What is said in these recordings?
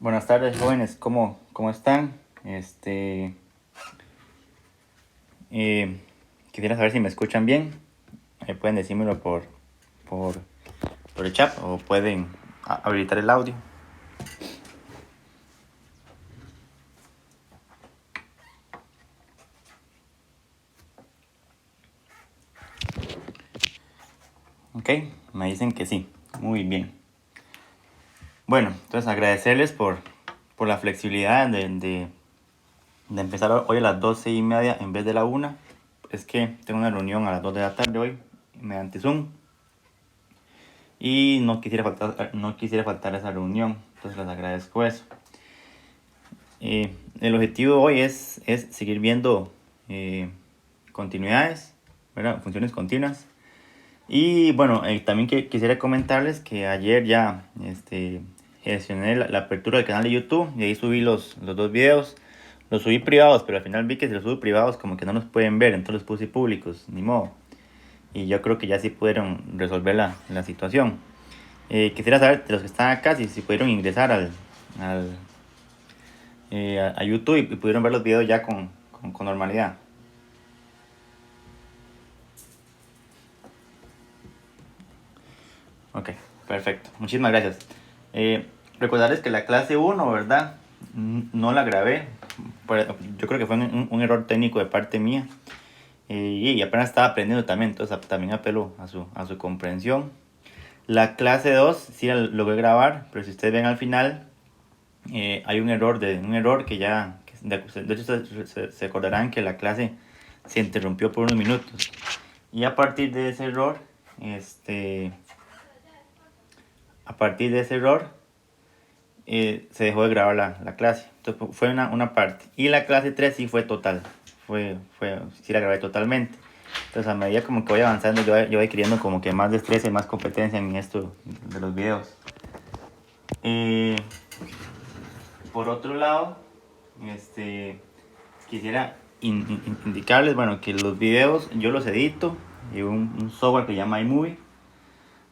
Buenas tardes, jóvenes, ¿cómo están? Eh, Quisiera saber si me escuchan bien. Pueden decírmelo por, por el chat o pueden habilitar el audio. Ok, me dicen que sí. Muy bien. Bueno, entonces agradecerles por la flexibilidad de empezar hoy a las 12:30 en vez de la 1. Es que tengo una reunión a las 2 de la tarde hoy mediante Zoom. Y no quisiera faltar a esa reunión, entonces les agradezco eso. El objetivo hoy es seguir viendo continuidades, ¿verdad? Funciones continuas. Y bueno, también quisiera comentarles que ayer ya gestioné la apertura del canal de YouTube y ahí subí los dos videos. Los subí privados, pero al final vi que si los subo privados como que no los pueden ver, entonces los puse públicos, ni modo. Y yo creo que ya sí pudieron resolver la situación. Quisiera saber de los que están acá si pudieron ingresar al, a YouTube y pudieron ver los videos ya con normalidad. Ok, perfecto. Muchísimas gracias. Recordarles que la clase 1, ¿verdad? No la grabé. Yo creo que fue un error técnico de parte mía. Y apenas estaba aprendiendo también, entonces también apelo a su comprensión. La clase 2 sí la logré grabar, pero si ustedes ven al final, hay un error que ya... De hecho, se acordarán que la clase se interrumpió por unos minutos. Y a partir de ese error, a partir de ese error, se dejó de grabar la clase. Entonces fue una parte. Y la clase 3 sí fue total. Sí la grabé totalmente. Entonces a medida como que voy avanzando, yo voy queriendo como que más destreza y más competencia en esto de los videos. Por otro lado, quisiera indicarles, bueno, que los videos yo los edito y un software que se llama iMovie.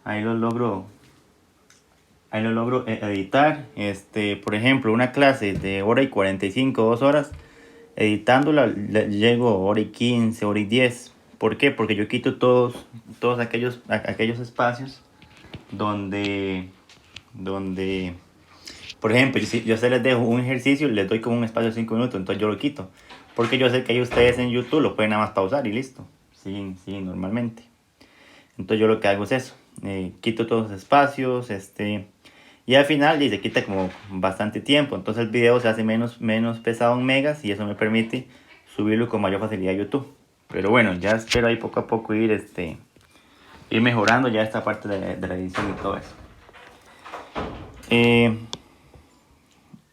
Ahí lo logro editar. Por ejemplo, una clase de hora y 45, 2 horas, editándola llego a hora y 15, hora y 10. ¿Por qué? Porque yo quito todos aquellos espacios donde, por ejemplo, si yo se les dejo un ejercicio, les doy como un espacio de 5 minutos, entonces yo lo quito. Porque yo sé que ahí ustedes en YouTube lo pueden nada más pausar y listo. Siguen normalmente. Entonces yo lo que hago es eso. Quito todos los espacios, y al final se quita como bastante tiempo. Entonces el video se hace menos pesado en megas y eso me permite subirlo con mayor facilidad a YouTube. Pero bueno, ya espero ahí poco a poco ir mejorando ya esta parte de la edición y todo eso.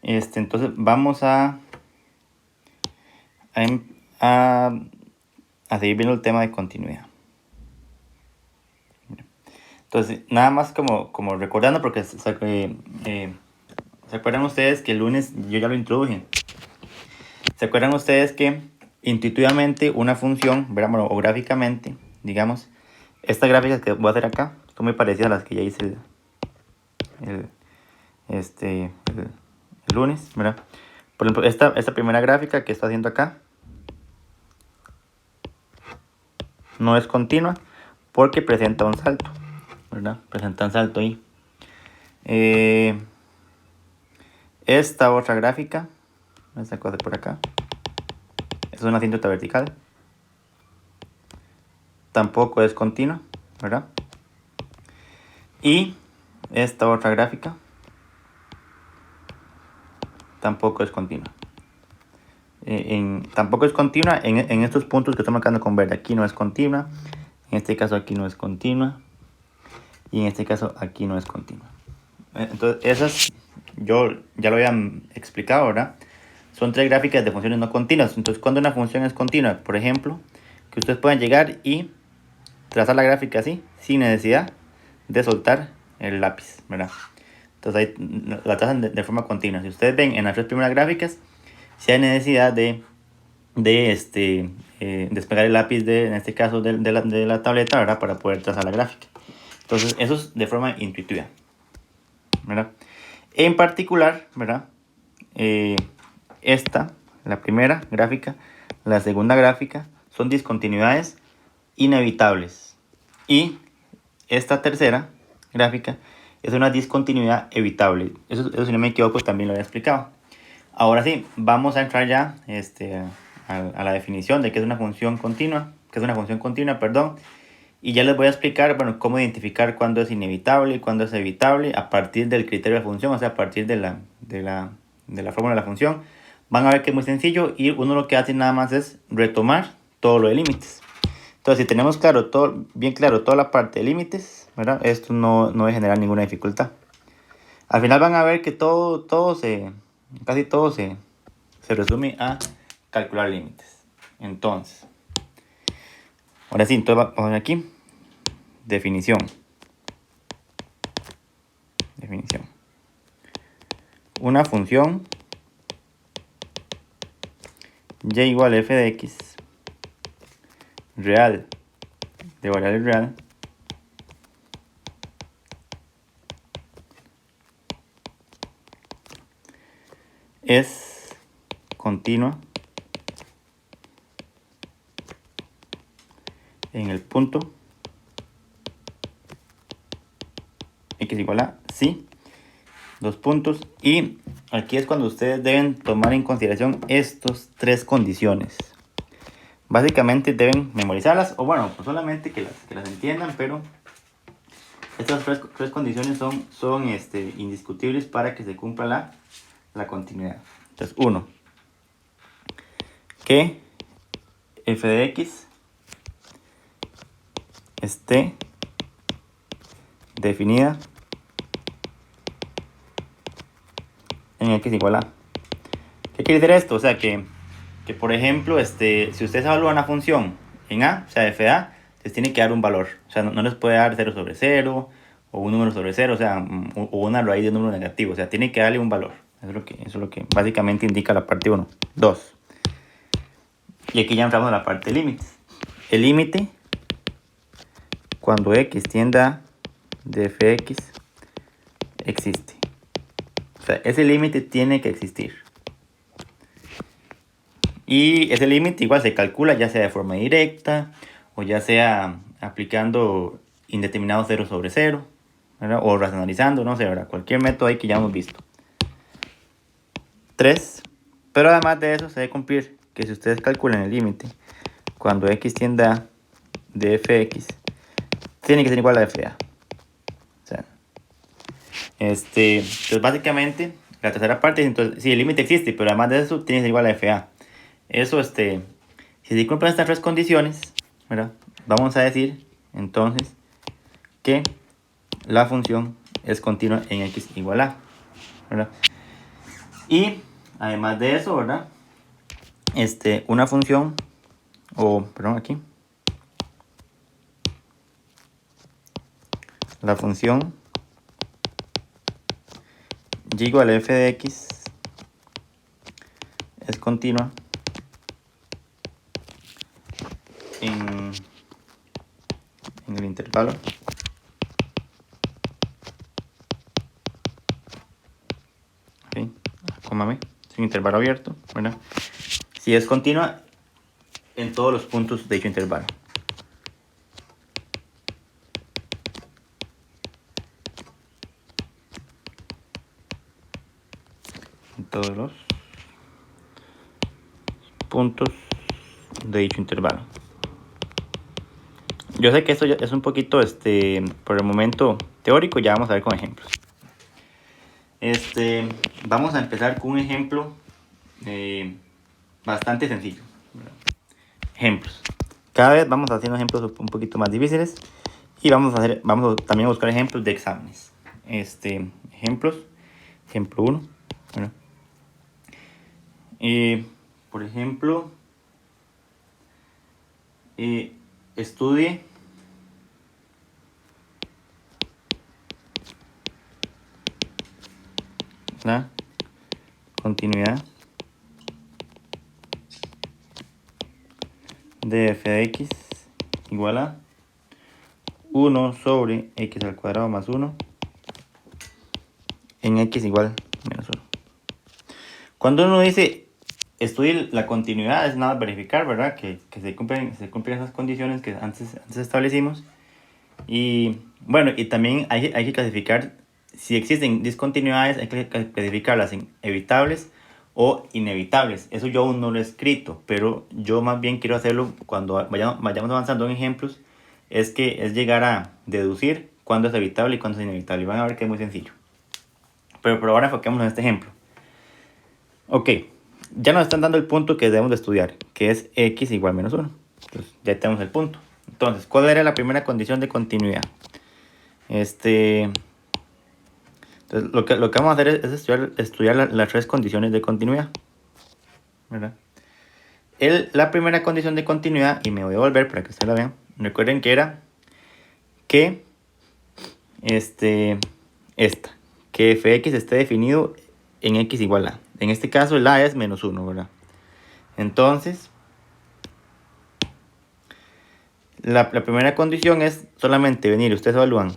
Entonces vamos a, a seguir viendo el tema de continuidad. Entonces, nada más como recordando, porque se acuerdan ustedes que el lunes yo ya lo introduje. ¿Se acuerdan ustedes que intuitivamente una función, bueno, o gráficamente, digamos, estas gráficas que voy a hacer acá son muy parecidas a las que ya hice el, el lunes, ¿verdad? Por ejemplo, esta primera gráfica que estoy haciendo acá no es continua porque presenta un salto, ¿verdad? Presenta un salto ahí. Esta otra gráfica, esta cosa por acá, es una asíntota vertical. Tampoco es continua, ¿verdad? Y esta otra gráfica tampoco es continua. Tampoco es continua en estos puntos que estoy marcando con verde. Aquí no es continua, en este caso aquí no es continua y en este caso aquí no es continua. Entonces esas yo ya lo había explicado, ¿verdad? Son 3 gráficas de funciones no continuas. Entonces cuando una función es continua, por ejemplo, que ustedes puedan llegar y trazar la gráfica así, sin necesidad de soltar el lápiz, ¿verdad? Entonces ahí la trazan de forma continua. Si ustedes ven en las 3 primeras gráficas, si hay necesidad de despegar el lápiz en este caso de la tableta, ¿verdad? Para poder trazar la gráfica. Entonces eso es de forma intuitiva, ¿verdad? En particular, ¿verdad? Esta, la primera gráfica, la segunda gráfica, son discontinuidades inevitables. Y esta tercera gráfica es una discontinuidad evitable. Eso si no me equivoco también lo había explicado. Ahora sí, vamos a entrar ya a la definición de qué es una función continua, perdón. Y ya les voy a explicar, bueno, cómo identificar cuándo es inevitable y cuándo es evitable a partir del criterio de la función, o sea, a partir de la fórmula de la función. Van a ver que es muy sencillo y uno lo que hace nada más es retomar todo lo de límites. Entonces, si tenemos bien claro toda la parte de límites, ¿verdad? Esto no debe generar ninguna dificultad. Al final van a ver que casi todo se resume a calcular límites. Entonces, ahora sí, entonces vamos a ver aquí. Definición. Una función y igual a f de x real de variable real es continua en el punto x igual a sí, dos puntos, y aquí es cuando ustedes deben tomar en consideración estas tres condiciones. Básicamente deben memorizarlas, o bueno, pues solamente que las entiendan, pero estas tres condiciones son indiscutibles para que se cumpla la continuidad. Entonces, 1. Que f de x esté definida en x igual a. ¿Qué quiere decir esto? O sea, que por ejemplo, si ustedes evalúan una función en a, o sea, f de a, les tiene que dar un valor. O sea, no les puede dar 0 sobre 0 o un número sobre 0, o sea, o una raíz de un número negativo. O sea, tiene que darle un valor. Eso es lo que básicamente indica la parte 1. 2. Y aquí ya entramos a la parte de límites. El límite, cuando x tiende a de f de x, existe. O sea, ese límite tiene que existir. Y ese límite igual se calcula ya sea de forma directa o ya sea aplicando indeterminado 0 sobre 0, ¿verdad? O racionalizando, no sé, ¿verdad? Cualquier método ahí que ya hemos visto. 3. Pero además de eso se debe cumplir que si ustedes calculan el límite cuando x tiende a de f de x, tiene que ser igual a f de a. O sea, entonces básicamente la tercera parte, entonces, sí, el límite existe, pero además de eso tiene que ser igual a f de a. Eso, si se cumplen estas tres condiciones, ¿verdad? Vamos a decir entonces que la función es continua en x igual a, ¿verdad? Y además de eso, ¿verdad? Una función, aquí, la función y igual a f de x es continua en el intervalo es un intervalo abierto, ¿verdad? Si es continua en todos los puntos de dicho intervalo. En todos los puntos de dicho intervalo. Yo sé que esto ya es un poquito, por el momento teórico, ya vamos a ver con ejemplos. Vamos a empezar con un ejemplo bastante sencillo. Ejemplos. Cada vez vamos haciendo ejemplos un poquito más difíciles y vamos también a buscar ejemplos de exámenes. Ejemplos. Ejemplo 1. Bueno. Por ejemplo, estudie la continuidad de f de x igual a 1 sobre x al cuadrado más 1 en x igual menos 1. Cuando uno dice estudie la continuidad, es nada verificar, ¿verdad? Que se cumplen esas condiciones que antes establecimos. Y bueno, y también hay que clasificar, si existen discontinuidades, hay que clasificarlas en evitables o inevitables. Eso yo aún no lo he escrito, pero yo más bien quiero hacerlo cuando vayamos avanzando en ejemplos, es llegar a deducir cuándo es evitable y cuándo es inevitable. Y van a ver que es muy sencillo. Pero por ahora enfoquémonos en este ejemplo. Ok, ya nos están dando el punto que debemos de estudiar, que es x igual menos 1. Entonces, ya tenemos el punto. Entonces, ¿cuál era la primera condición de continuidad? Entonces, lo que vamos a hacer es estudiar las tres condiciones de continuidad, ¿verdad? La primera condición de continuidad, y me voy a volver para que ustedes la vean, recuerden que era que que fx esté definido en x igual a. En este caso el a es menos 1, ¿verdad? Entonces, la primera condición es solamente venir, ustedes evalúan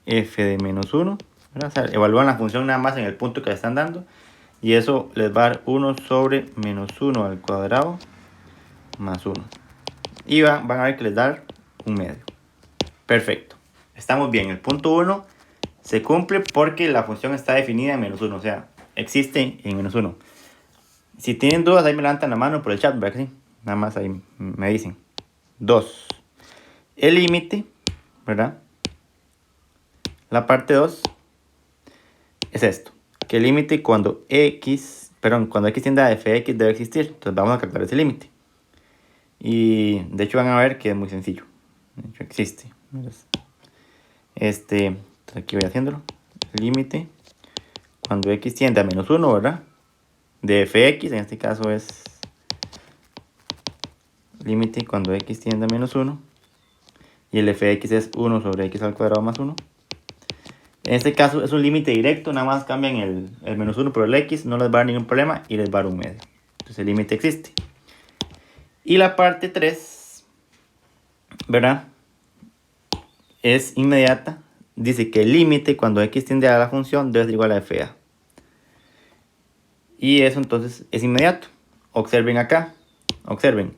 f de menos 1, ¿verdad? O sea, evalúan la función nada más en el punto que le están dando, y eso les va a dar 1 sobre menos 1 al cuadrado más 1. Y van a ver que les da un medio. Perfecto. Estamos bien. El punto 1 se cumple porque la función está definida en menos 1. O sea, existe en menos 1. Si tienen dudas, ahí me levantan la mano por el chat, ¿verdad que sí? Nada más ahí me dicen. 2. El límite, ¿verdad? La parte 2 es esto. Que el límite cuando x tiende a fx debe existir. Entonces vamos a calcular ese límite. Y de hecho van a ver que es muy sencillo. De hecho existe. Entonces aquí voy haciéndolo. Límite cuando x tiende a menos 1, ¿verdad? De fx, en este caso es límite cuando x tiende a menos 1. Y el fx es 1 sobre x al cuadrado más 1. En este caso es un límite directo, nada más cambian el menos 1 por el x, no les va a dar ningún problema y les va a dar un medio. Entonces el límite existe. Y la parte 3, ¿verdad? Es inmediata. Dice que el límite cuando x tiende a la función debe ser igual a fa. Y eso entonces es inmediato. Observen acá. Observen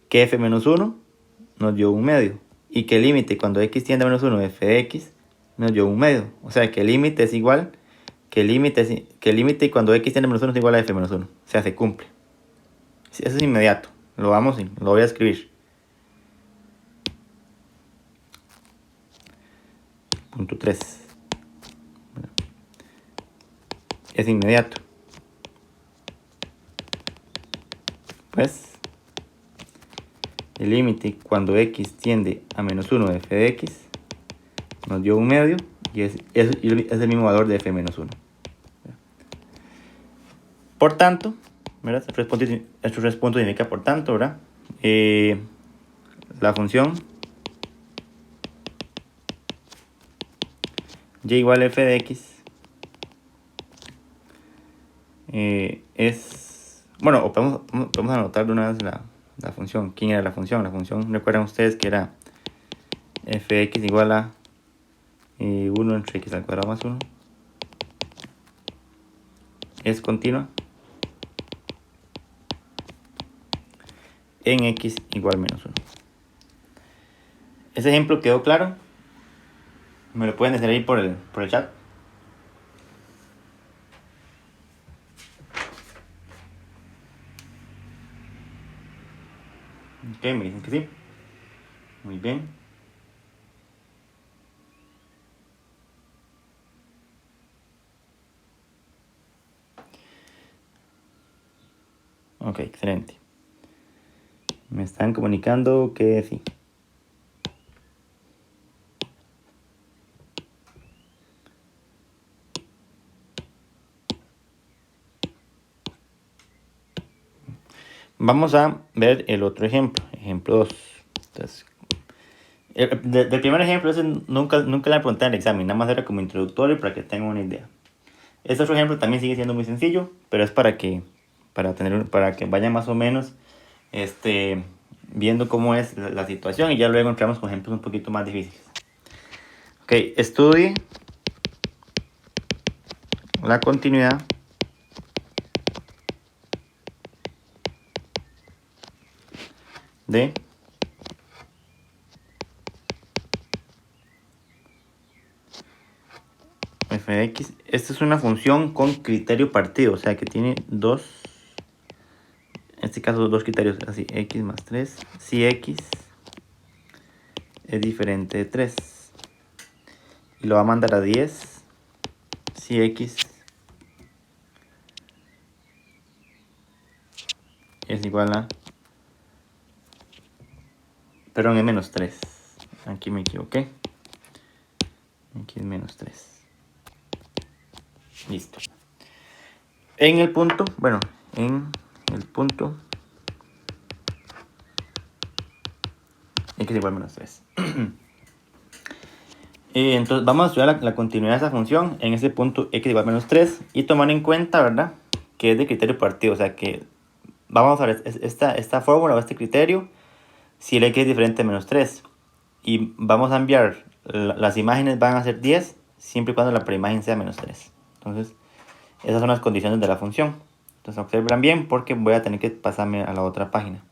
que f menos 1 nos dio un medio. Y que el límite cuando x tiende a menos 1 de f de x nos dio un medio. O sea que el límite es igual. Que el límite cuando x tiende a menos 1 es igual a f menos 1. O sea, se cumple. Eso es inmediato. Lo voy a escribir. Punto 3. Es inmediato. Pues el límite cuando x tiende a menos 1 de f de x nos dio un medio y es el mismo valor de f menos 1. Por tanto, ¿verdad? Estos tres puntos significa por tanto, ¿verdad? La función y igual a f de x es... Bueno, podemos anotar de una vez la función. ¿Quién era la función? La función, recuerdan ustedes que era f de x igual a 1 entre x al cuadrado más 1. Es continua en x igual menos 1. ¿Ese ejemplo quedó claro? ¿Me lo pueden decir ahí por el chat? Ok, me dicen que sí. Muy bien. Ok, excelente. Me están comunicando que sí. Vamos a ver el otro ejemplo. Ejemplo 2. Entonces, del primer ejemplo, ese nunca le pregunté en el examen. Nada más era como introductorio para que tengan una idea. Este otro ejemplo también sigue siendo muy sencillo, pero es para que vayan más o menos viendo cómo es la situación y ya luego entramos con ejemplos un poquito más difíciles. Ok, estudie la continuidad de f de x. Esta es una función con criterio partido, o sea que tiene dos, en este caso dos criterios, así, x más 3, si x es diferente de 3. Y lo va a mandar a 10 si x es igual a, perdón, es menos 3. Aquí me equivoqué. Aquí es menos 3. Listo. En el punto, bueno, en el punto x igual a menos 3. Entonces vamos a estudiar la continuidad de esa función en ese punto x igual a menos 3 y tomar en cuenta, ¿verdad?, que es de criterio partido, o sea que vamos a ver esta fórmula o este criterio si el x es diferente de menos 3 y vamos a enviar, las imágenes van a ser 10 siempre y cuando la preimagen sea menos 3. Entonces esas son las condiciones de la función. Entonces observen bien porque voy a tener que pasarme a la otra página.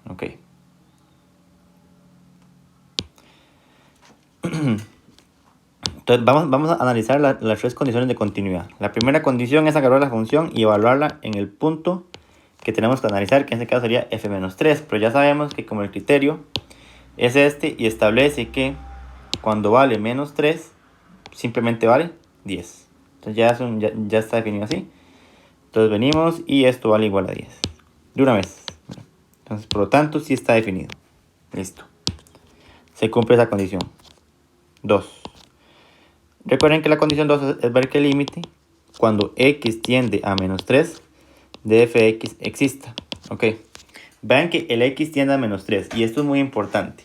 Ok. Entonces vamos a analizar las tres condiciones de continuidad. La primera condición es agarrar la función y evaluarla en el punto que tenemos que analizar, que en este caso sería f-3. Pero ya sabemos que como el criterio es este y establece que cuando vale menos 3, simplemente vale 10. Entonces ya está definido así. Entonces venimos y esto vale igual a 10. De una vez. Entonces, por lo tanto, sí está definido. Listo. Se cumple esa condición. 2. Recuerden que la condición 2 es ver que el límite, cuando x tiende a menos 3, de f de x exista. Ok. Vean que el x tiende a menos 3. Y esto es muy importante.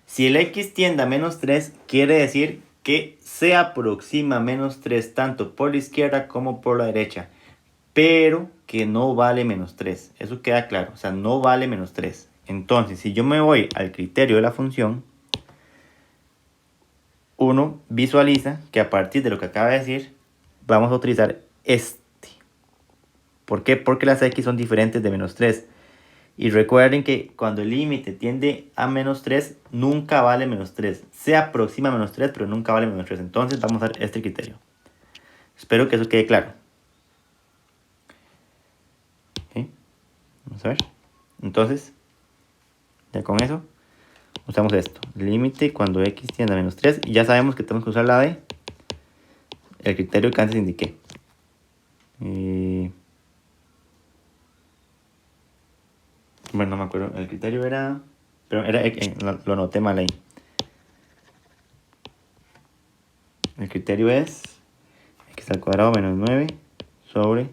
Si el x tiende a menos 3, quiere decir que se aproxima a menos 3 tanto por la izquierda como por la derecha. Pero que no vale menos 3. Eso queda claro. O sea, no vale menos 3. Entonces, si yo me voy al criterio de la función, uno visualiza que a partir de lo que acaba de decir, vamos a utilizar este. ¿Por qué? Porque las x son diferentes de menos 3. Y recuerden que cuando el límite tiende a menos 3, nunca vale menos 3. Se aproxima a menos 3, pero nunca vale menos 3. Entonces vamos a usar este criterio. Espero que eso quede claro. ¿Sí? Vamos a ver. Entonces, ya con eso, usamos esto. Límite cuando x tiende a menos 3. Y ya sabemos que tenemos que usar la de el criterio que antes indiqué. Bueno, no me acuerdo. El criterio era... Pero lo anoté mal ahí. El criterio es x al cuadrado menos 9 sobre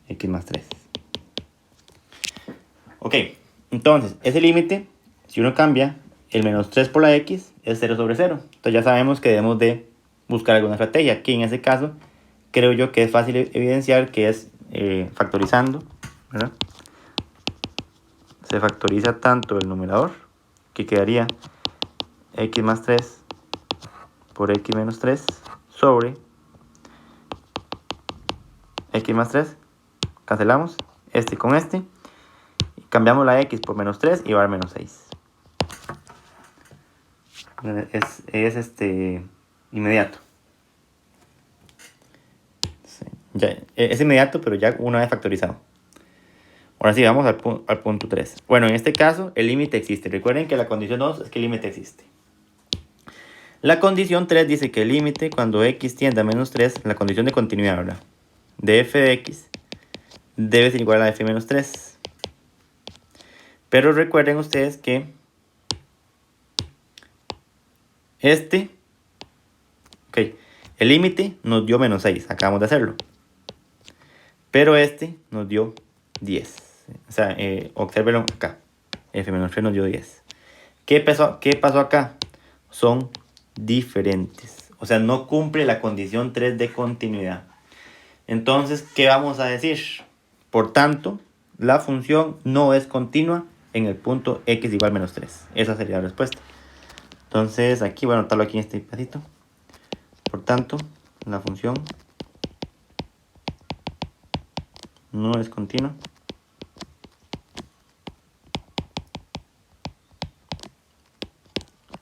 x más 3. Ok, entonces, ese límite, si uno cambia el menos 3 por la x, es 0 sobre 0. Entonces ya sabemos que debemos de buscar alguna estrategia. Aquí en ese caso, creo yo que es fácil evidenciar que es factorizando, ¿verdad? Se factoriza tanto el numerador, que quedaría x más 3 por x menos 3 sobre x más 3. Cancelamos este con este. Y cambiamos la x por menos 3 y va a dar menos 6. Es inmediato. Sí, ya, es inmediato, pero ya una vez factorizado. Ahora sí, vamos al punto 3. Bueno, en este caso, el límite existe. Recuerden que la condición 2 es que el límite existe. La condición 3 dice que el límite, cuando x tiende a menos 3, la condición de continuidad, ¿verdad?, de f de x debe ser igual a f menos 3. Pero recuerden ustedes que el límite nos dio menos 6, acabamos de hacerlo. Pero nos dio 10. O sea, obsérvenlo acá. F menos 3 nos dio 10. ¿Qué pasó acá? Son diferentes. O sea, no cumple la condición 3 de continuidad. Entonces, ¿qué vamos a decir? Por tanto, la función no es continua en el punto x igual a menos 3. Esa sería la respuesta. Entonces aquí voy a anotarlo aquí en este pedacito. Por tanto, la función no es continua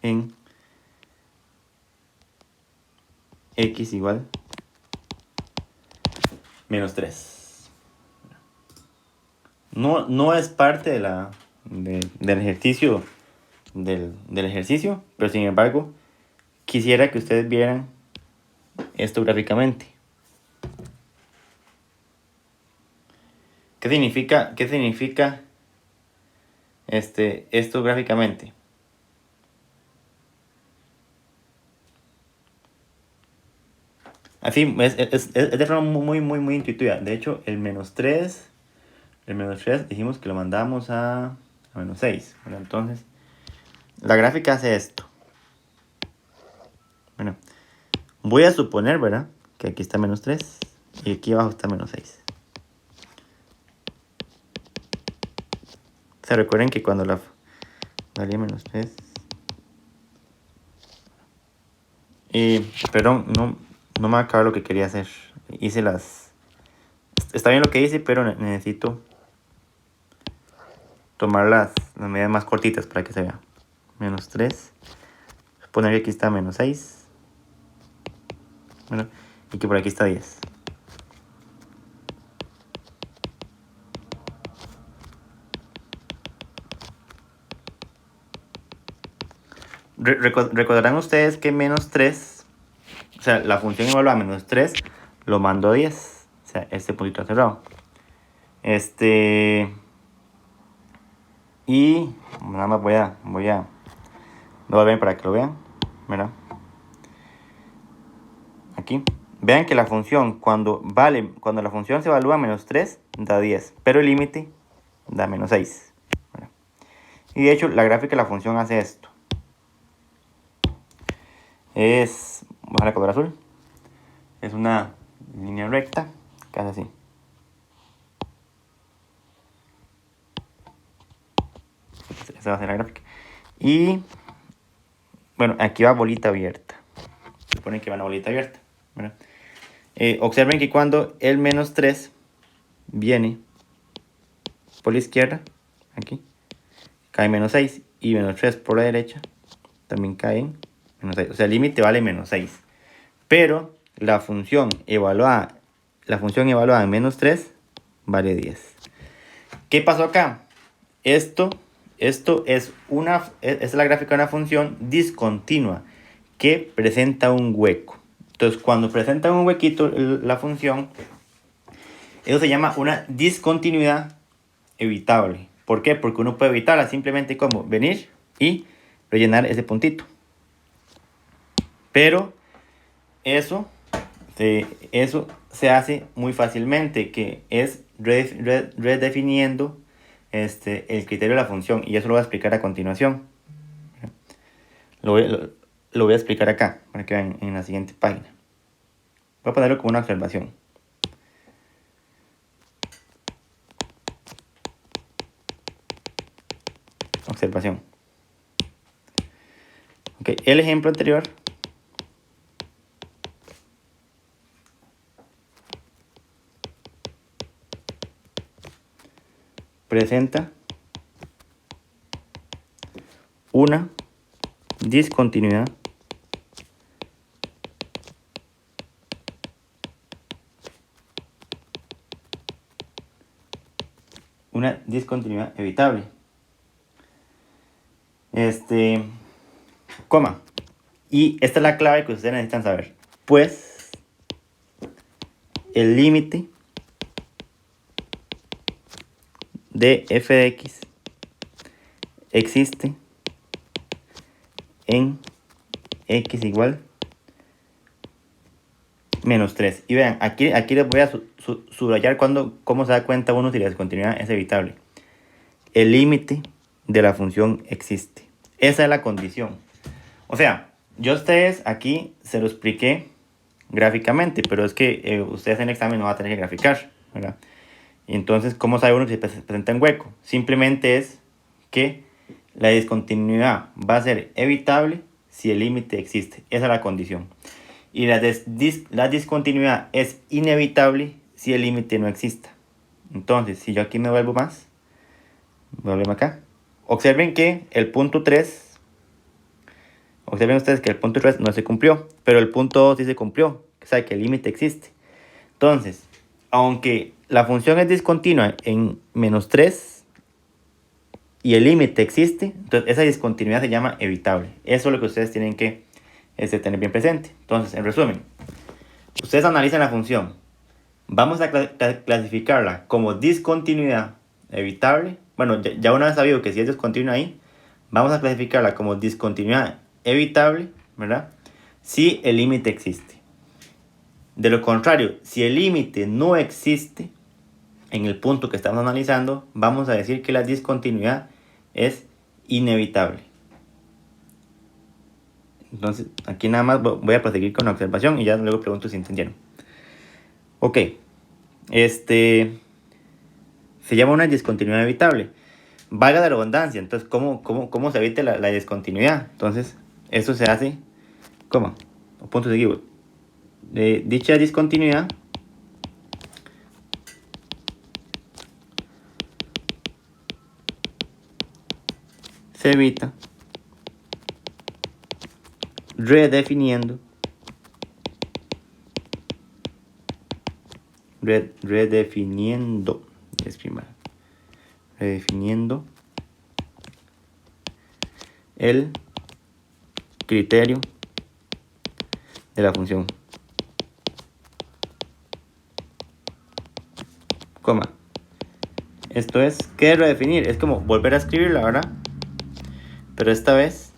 en x igual menos 3. No es parte del ejercicio del ejercicio, pero sin embargo quisiera que ustedes vieran esto gráficamente. ¿Qué significa esto gráficamente? Así, es de forma muy intuitiva. De hecho, el menos 3 dijimos que lo mandamos a menos 6. Bueno, entonces, la gráfica hace esto. Bueno, voy a suponer, ¿verdad? Que aquí está menos 3 y aquí abajo está menos 6. Se recuerden que cuando la valía menos 3... perdón, no me acabo lo que quería hacer. Hice las... Está bien lo que hice, pero necesito tomar las medidas más cortitas para que se vea. Menos 3. Poner que aquí está menos 6. Bueno, y que por aquí está 10. Recordarán ustedes que menos 3, o sea, la función igual a menos 3, lo mando a 10. O sea, este puntito cerrado. Y nada más voy a ver para que lo vean. ¿Verdad? Aquí. Vean que la función, cuando la función se evalúa a menos 3, da 10. Pero el límite da menos 6. ¿Verdad? Y de hecho, la gráfica de la función hace esto. Vamos a la color azul. Es una línea recta, casi así. Esa va a ser la gráfica. Y bueno, aquí va bolita abierta. Se supone que va una bolita abierta. ¿Verdad? Observen que cuando el menos 3 viene por la izquierda, aquí, cae menos 6. Y menos 3 por la derecha, también cae en menos 6. O sea, el límite vale menos 6. Pero la función evaluada en menos 3 vale 10. ¿Qué pasó acá? Esto es la gráfica de una función discontinua que presenta un hueco. Entonces, cuando presenta un huequito la función, eso se llama una discontinuidad evitable. ¿Por qué? Porque uno puede evitarla simplemente como venir y rellenar ese puntito. Pero eso se hace muy fácilmente, que es redefiniendo el criterio de la función, y eso lo voy a explicar a continuación. Lo voy a explicar acá para que vean en la siguiente página. Voy a ponerlo como una observación. Observación. Ok, el ejemplo anterior presenta una discontinuidad evitable. Coma. Y esta es la clave que ustedes necesitan saber. Pues el límite de f de x existe en x igual menos 3. Y vean, aquí les voy a subrayar cómo se da cuenta uno si la discontinuidad es evitable. El límite de la función existe. Esa es la condición. O sea, yo a ustedes aquí se lo expliqué gráficamente, pero es que ustedes en el examen no van a tener que graficar, ¿verdad? Y entonces, ¿cómo sabe uno si se presenta en hueco? Simplemente es que la discontinuidad va a ser evitable si el límite existe. Esa es la condición. Y la discontinuidad es inevitable si el límite no exista. Entonces, si yo aquí me vuelvo más, volvemos acá. Observen que el punto 3, observen ustedes que el punto 3 no se cumplió, pero el punto 2 sí se cumplió. O sea, que el límite existe. Entonces, aunque la función es discontinua en -3 y el límite existe, entonces esa discontinuidad se llama evitable. Eso es lo que ustedes tienen que tener bien presente. Entonces, en resumen, ustedes analizan la función. Vamos a clasificarla como discontinuidad evitable. Bueno, ya una vez sabido que si es discontinua ahí, vamos a clasificarla como discontinuidad evitable, ¿verdad? Si el límite existe. De lo contrario, si el límite no existe en el punto que estamos analizando, vamos a decir que la discontinuidad es inevitable. Entonces, aquí nada más voy a proseguir con la observación y ya luego pregunto si entendieron. Ok, se llama una discontinuidad evitable. Valga de redundancia, entonces, ¿cómo se evita la discontinuidad? Entonces, eso se hace, ¿cómo? Punto seguido. Dicha discontinuidad se evita redefiniendo el criterio de la función, coma. Esto es, ¿qué es redefinir? Es como volver a escribirla, ¿verdad? Pero esta vez,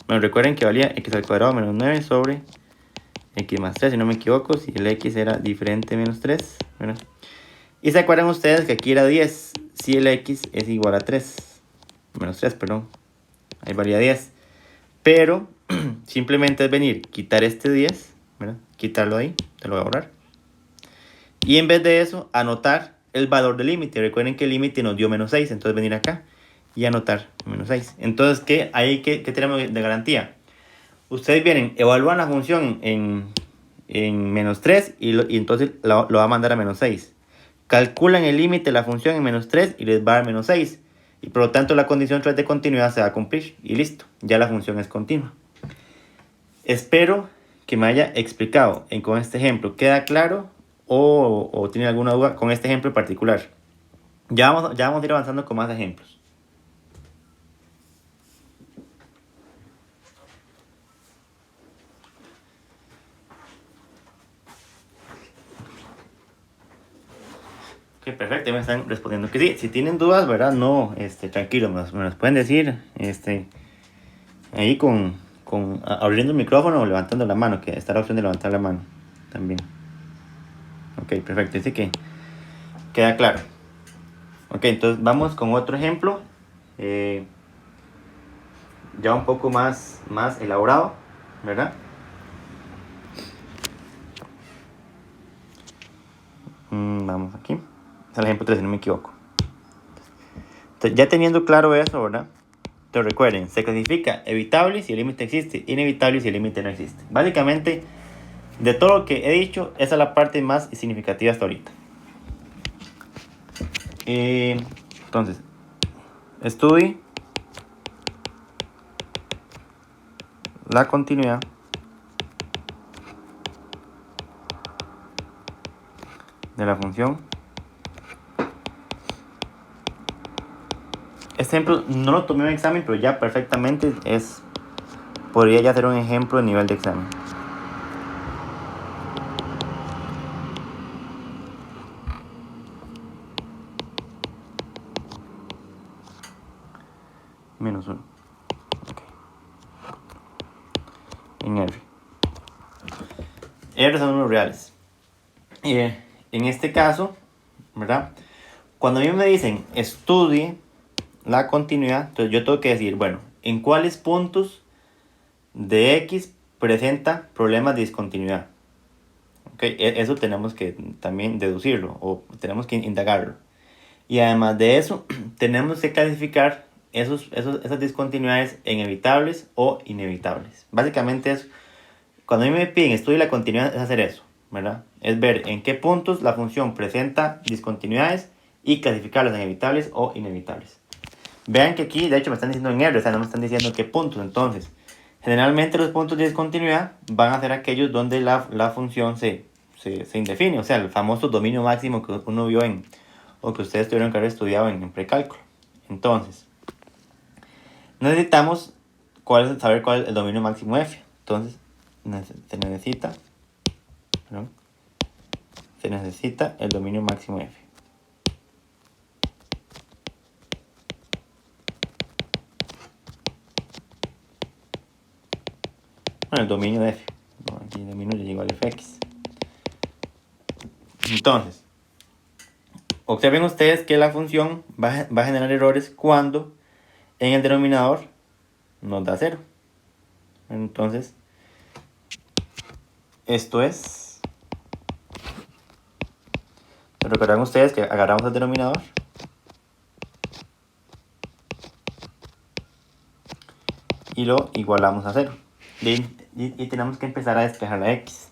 bueno, recuerden que valía x al cuadrado menos 9 sobre x más 3, si no me equivoco, si el x era diferente de menos 3, ¿verdad? Y se acuerdan ustedes que aquí era 10, si el x es igual a 3, menos 3, perdón, ahí valía 10. Pero simplemente es venir, quitar este 10, ¿verdad? Quitarlo ahí, te lo voy a borrar. Y en vez de eso, anotar el valor del límite. Recuerden que el límite nos dio menos 6, entonces venir acá y anotar menos 6. Entonces, ¿qué tenemos de garantía? Ustedes vienen, evalúan la función en menos 3 y entonces lo va a mandar a menos 6. Calculan el límite de la función en menos 3 y les va a dar menos 6. Y por lo tanto la condición 3 de continuidad se va a cumplir. Y listo, ya la función es continua. Espero que me haya explicado con este ejemplo. ¿Queda claro o tiene alguna duda con este ejemplo en particular? Ya vamos a ir avanzando con más ejemplos. Ok, perfecto, me están respondiendo que sí. Si tienen dudas, ¿verdad? No, tranquilos, me las pueden decir, ahí abriendo el micrófono o levantando la mano, que está la opción de levantar la mano también. Ok, perfecto, dice que queda claro. Ok, entonces vamos con otro ejemplo, ya un poco más elaborado, ¿verdad? Vamos aquí, es el ejemplo 3, si no me equivoco. Entonces, ya teniendo claro eso, ¿verdad? Entonces recuerden, se clasifica evitable si el límite existe, inevitable si el límite no existe. Básicamente, de todo lo que he dicho, esa es la parte más significativa hasta ahorita. Entonces, estudie la continuidad de la función. Este ejemplo no lo tomé en examen, pero ya perfectamente podría ya ser un ejemplo de nivel de examen. Menos 1. Okay. En R. R son números reales. En este caso, ¿verdad? Cuando a mí me dicen estudie la continuidad, entonces yo tengo que decir, bueno, ¿en cuáles puntos de X presenta problemas de discontinuidad? Okay, eso tenemos que también deducirlo o tenemos que indagarlo. Y además de eso, tenemos que clasificar esas discontinuidades en evitables o inevitables. Básicamente es, cuando a mí me piden estudio de la continuidad, es hacer eso, ¿verdad? Es ver en qué puntos la función presenta discontinuidades y clasificarlas en evitables o inevitables. Vean que aquí, de hecho, me están diciendo en R, o sea, no me están diciendo qué puntos. Entonces, generalmente los puntos de discontinuidad van a ser aquellos donde la función se indefine, o sea, el famoso dominio máximo que uno vio o que ustedes tuvieron que haber estudiado en precálculo. Entonces, necesitamos saber cuál es el dominio máximo f. Entonces, se necesita el dominio máximo f. Bueno, el dominio de f. Aquí el dominio ya igual a fx. Entonces, observen ustedes que la función va a generar errores cuando en el denominador nos da 0. Entonces, esto es... Recuerdan ustedes que agarramos el denominador y lo igualamos a 0. Y tenemos que empezar a despejar la x.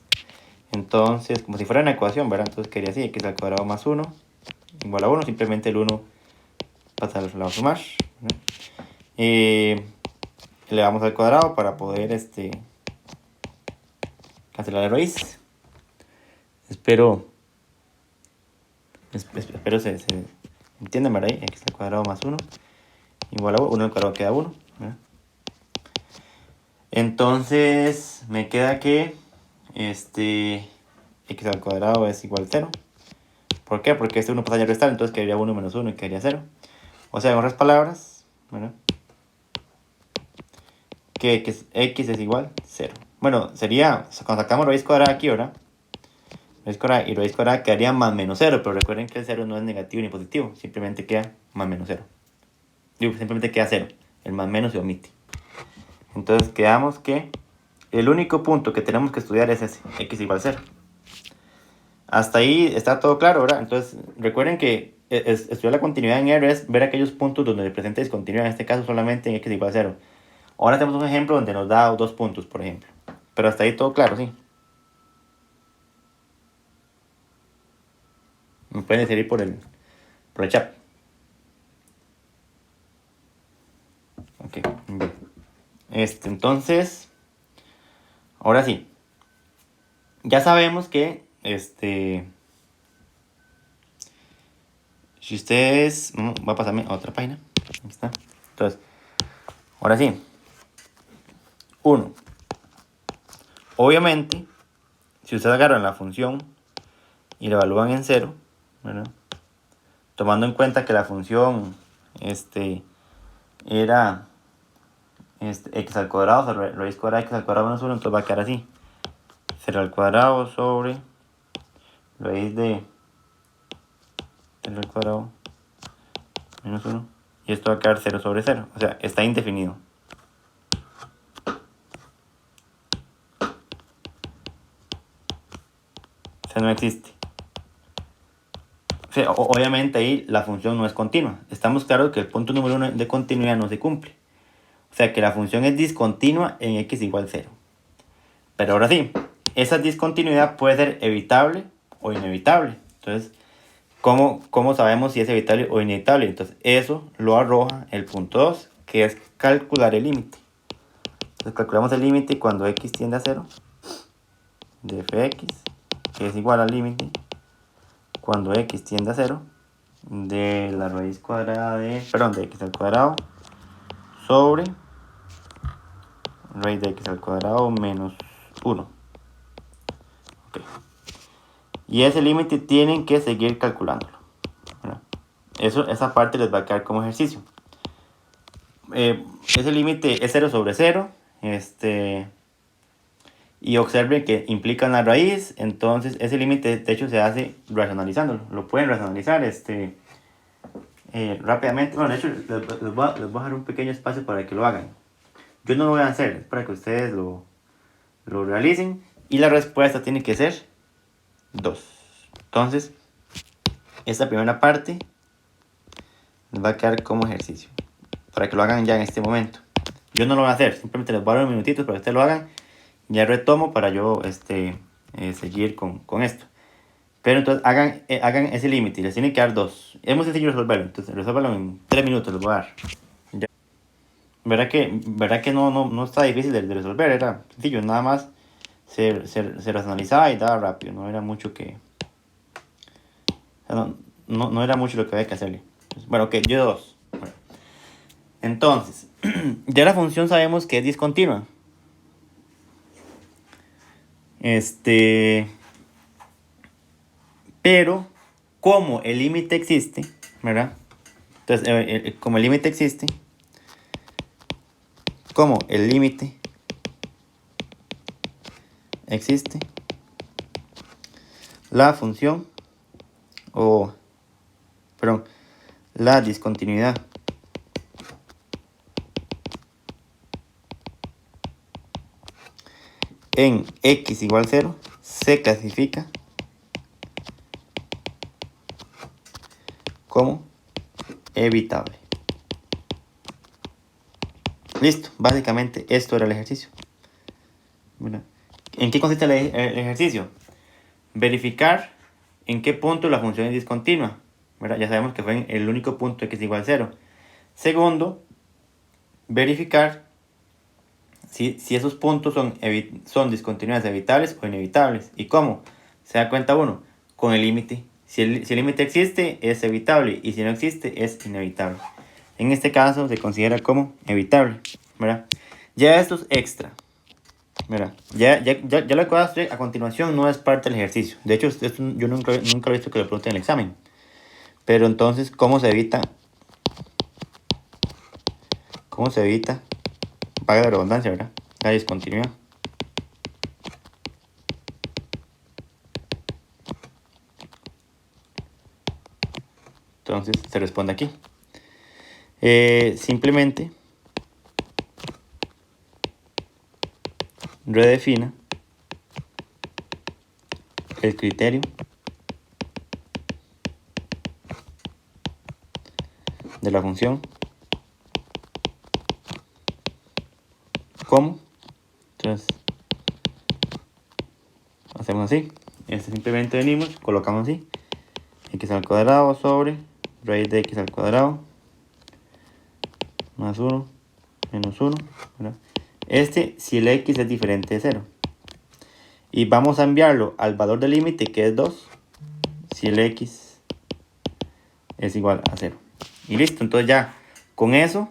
Entonces, como si fuera una ecuación, ¿verdad? Entonces quería así, x al cuadrado más 1 igual a 1. Simplemente el 1 pasa al lado sumar. Elevamos al cuadrado para poder cancelar la raíz. Espero se entiendan, ¿verdad? X al cuadrado más 1 igual a 1 al cuadrado queda 1, ¿verdad? Entonces me queda que x al cuadrado es igual a 0. ¿Por qué? Porque este 1 pasa a restar, entonces quedaría 1 menos 1 y quedaría 0. O sea, en otras palabras, ¿verdad? Que x es igual a 0. Bueno, sería, cuando sacamos raíz cuadrada aquí, ¿verdad? Raíz cuadrada y raíz cuadrada quedaría más menos 0, pero recuerden que el 0 no es negativo ni positivo, simplemente queda más menos 0. Simplemente queda 0, el más menos se omite. Entonces quedamos que el único punto que tenemos que estudiar es ese, x igual a 0. Hasta ahí está todo claro, ¿verdad? Entonces recuerden que estudiar la continuidad en R es ver aquellos puntos donde presenta discontinuidad, en este caso solamente en x igual a 0. Ahora tenemos un ejemplo donde nos da 2 puntos, por ejemplo. Pero hasta ahí todo claro, ¿sí? Me pueden seguir por el chat. Ok, bien. Entonces, ahora sí. Ya sabemos que, si ustedes... Va a pasarme a otra página. Ahí está. Entonces, ahora sí. 1. Obviamente, si ustedes agarran la función y la evalúan en 0, ¿verdad? Tomando en cuenta que la función era x al cuadrado, o sea, raíz cuadrada de x al cuadrado menos 1, entonces va a quedar así. 0 al cuadrado sobre raíz de 0 al cuadrado menos 1. Y esto va a quedar 0 sobre 0. O sea, está indefinido. O sea, no existe. O sea, obviamente ahí la función no es continua. Estamos claros que el punto número 1 de continuidad no se cumple. O sea que la función es discontinua en x igual a 0. Pero ahora sí, esa discontinuidad puede ser evitable o inevitable. Entonces, ¿cómo sabemos si es evitable o inevitable? Entonces, eso lo arroja el punto 2, que es calcular el límite. Entonces, calculamos el límite cuando x tiende a 0 de fx, que es igual al límite cuando x tiende a 0 de la raíz cuadrada de x al cuadrado sobre raíz de x al cuadrado menos 1. Okay. Y ese límite tienen que seguir calculándolo. Esa parte les va a quedar como ejercicio. Ese límite es 0 sobre 0. Y observen que implica una raíz. Entonces ese límite de hecho se hace racionalizándolo. Lo pueden racionalizar rápidamente. Bueno, de hecho les voy a dejar un pequeño espacio para que lo hagan. Yo no lo voy a hacer, es para que ustedes lo realicen. Y la respuesta tiene que ser 2. Entonces, esta primera parte va a quedar como ejercicio. para que lo hagan ya en este momento. Yo no lo voy a hacer, simplemente les voy a dar unos minutitos para que ustedes lo hagan. Ya retomo para yo seguir con esto. Pero entonces hagan ese límite y les tienen que dar 2. Es muy sencillo resolverlo, entonces resuélvanlo en 3 minutos, les voy a dar. Ya. ¿Verdad que no está difícil de resolver? Era sencillo, nada más se racionalizaba y daba rápido, no era mucho que... O sea, no era mucho lo que había que hacerle. Bueno, ok, yo 2. Bueno, entonces, ya la función sabemos que es discontinua. Pero, como el límite existe, ¿verdad? Entonces, como el límite existe, como el límite existe, la función, perdón, la discontinuidad en x igual 0 se clasifica como evitable. Listo, básicamente esto era el ejercicio. ¿Verdad? ¿En qué consiste el ejercicio? Verificar en qué punto la función es discontinua. ¿Verdad? Ya sabemos que fue en el único punto x igual 0. Segundo, verificar si esos puntos son discontinuidades evitables o inevitables. ¿Y cómo? Se da cuenta uno, con el límite. Si el límite existe, es evitable, y si no existe, es inevitable. En este caso se considera como evitable, ¿verdad? Ya esto es extra, ¿verdad? Ya lo que voy a hacer a continuación no es parte del ejercicio. De hecho, esto yo nunca he visto que lo pregunten en el examen. Pero entonces, ¿cómo se evita? ¿Cómo se evita? Paga la redundancia, ¿verdad? La discontinuidad. Entonces se responde aquí. Simplemente redefina el criterio de la función como. Entonces hacemos así. Simplemente venimos, colocamos así. X al cuadrado sobre raíz de x al cuadrado más 1 menos 1, ¿verdad? Si el x es diferente de 0. Y vamos a enviarlo al valor del límite, que es 2, si el x es igual a 0. Y listo, entonces ya con eso,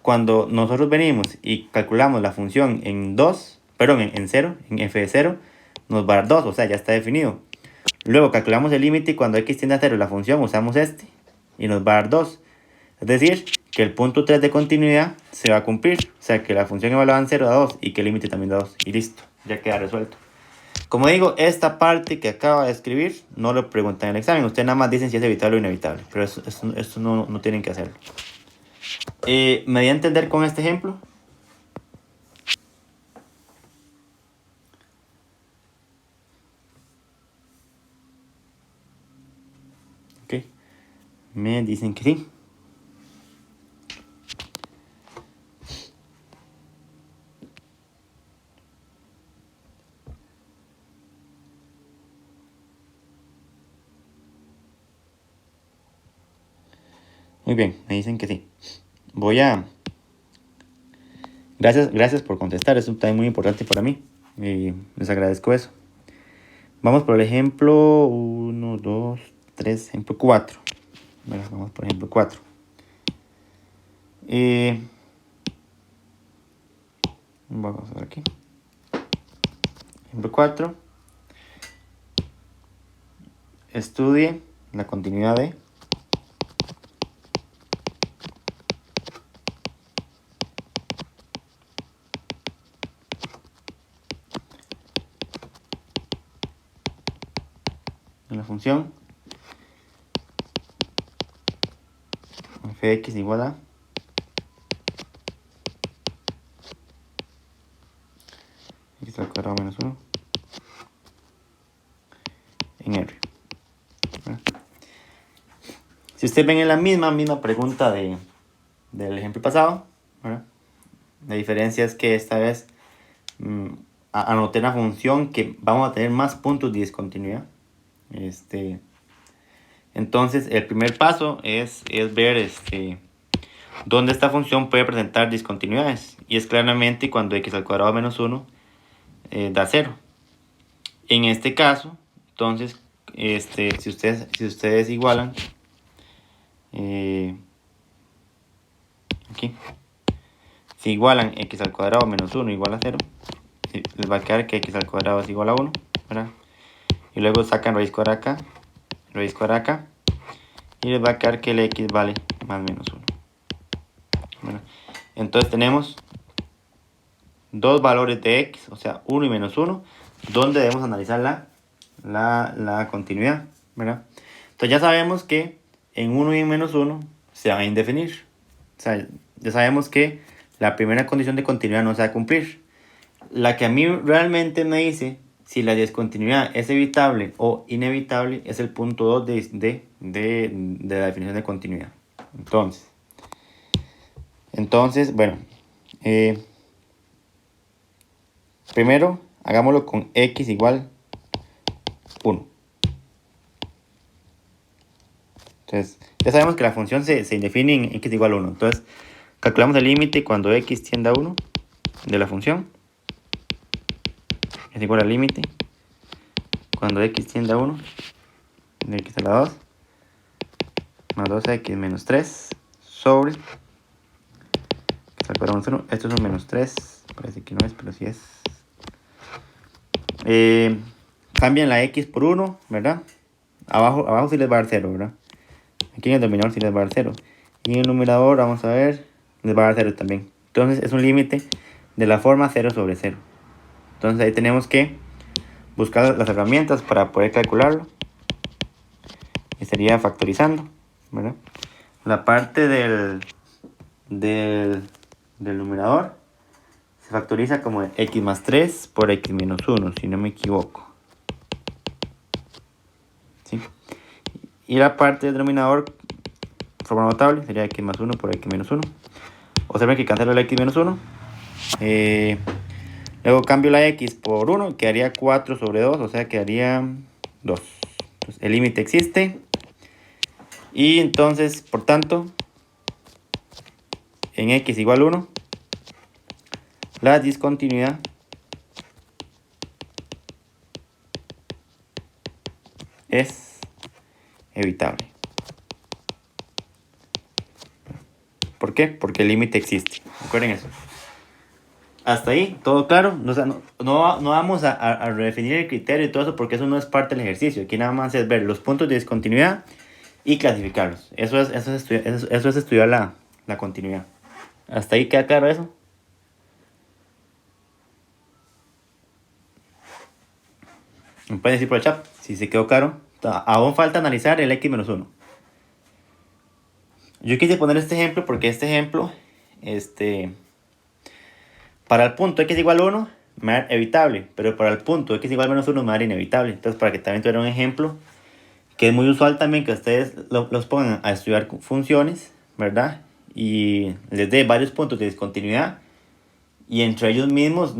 cuando nosotros venimos y calculamos la función en 2, perdón, en 0, en f de 0, nos va a dar 2, o sea, ya está definido. Luego calculamos el límite y cuando x tiende a 0 la función usamos y nos va a dar 2. Es decir, que el punto 3 de continuidad se va a cumplir. O sea, que la función evaluada en 0 da 2 y que el límite también da 2. Y listo, ya queda resuelto. Como digo, esta parte que acaba de escribir no lo preguntan en el examen. Ustedes nada más dicen si es evitable o inevitable. Pero eso no tienen que hacerlo. ¿Me di a entender con este ejemplo? Ok. Me dicen que sí. Muy bien, me dicen que sí. Gracias por contestar, es un tema muy importante para mí. Les agradezco eso. Vamos por el ejemplo 1, 2, 3, ejemplo 4. Bueno, vamos por ejemplo 4. Vamos a ver aquí. Ejemplo 4. Estudie la continuidad de la función fx igual a x al cuadrado menos 1 en R. Si ustedes ven en la misma pregunta de del ejemplo pasado, ¿verdad? La diferencia es que esta vez anoté una función que vamos a tener más puntos de discontinuidad. Entonces, el primer paso es ver dónde esta función puede presentar discontinuidades. Y es claramente cuando x al cuadrado menos 1 da 0. En este caso, entonces, si ustedes igualan, aquí, si igualan x al cuadrado menos 1 igual a 0, les va a quedar que x al cuadrado es igual a 1, ¿verdad? Y luego sacan raíz cuadrada acá, y les va a quedar que el x vale más menos 1. ¿Verdad? Entonces tenemos dos valores de x, o sea, 1 y menos 1, donde debemos analizar la continuidad, ¿verdad? Entonces ya sabemos que en 1 y en menos 1 se van a indefinir. O sea, ya sabemos que la primera condición de continuidad no se va a cumplir. La que a mí realmente me dice si la discontinuidad es evitable o inevitable es el punto 2 de la definición de continuidad. Entonces bueno, primero hagámoslo con x igual 1. Entonces, ya sabemos que la función se define en x igual a 1. Entonces, calculamos el límite cuando x tiende a 1 de la función. Es igual al límite cuando x tiende a 1 de x a la 2 más 2x menos 3 sobre x al cuadrado menos 1. Esto es un menos 3. Parece que no es, pero sí es. Cambian la x por 1, ¿verdad? Abajo sí les va a dar 0, ¿verdad? Aquí en el denominador sí les va a dar 0. Y en el numerador, vamos a ver, les va a dar 0 también. Entonces es un límite de la forma 0 sobre 0. Entonces ahí tenemos que buscar las herramientas para poder calcularlo. Y sería factorizando, ¿verdad? La parte del numerador se factoriza como x más 3 por x menos 1, si no me equivoco. ¿Sí? Y la parte del denominador, forma notable, sería x más 1 por x menos 1. Observen que cancelo el x menos 1. Luego cambio la x por 1, quedaría 4 sobre 2, o sea, quedaría 2. Entonces, el límite existe. Y entonces, por tanto, en x igual 1, la discontinuidad es evitable. ¿Por qué? Porque el límite existe. Recuerden eso. Hasta ahí, todo claro. O sea, no vamos a redefinir el criterio y todo eso porque eso no es parte del ejercicio. Aquí nada más es ver los puntos de discontinuidad y clasificarlos. Eso es estudiar la continuidad. ¿Hasta ahí queda claro eso? Me pueden decir por el chat si se quedó claro. Aún falta analizar el x menos 1. Yo quise poner este ejemplo porque este ejemplo, para el punto x igual a 1 me da evitable, pero para el punto x igual a menos 1 me da inevitable. Entonces, para que también tuvieran un ejemplo, que es muy usual también que ustedes los pongan a estudiar funciones, ¿verdad? Y les dé varios puntos de discontinuidad y entre ellos mismos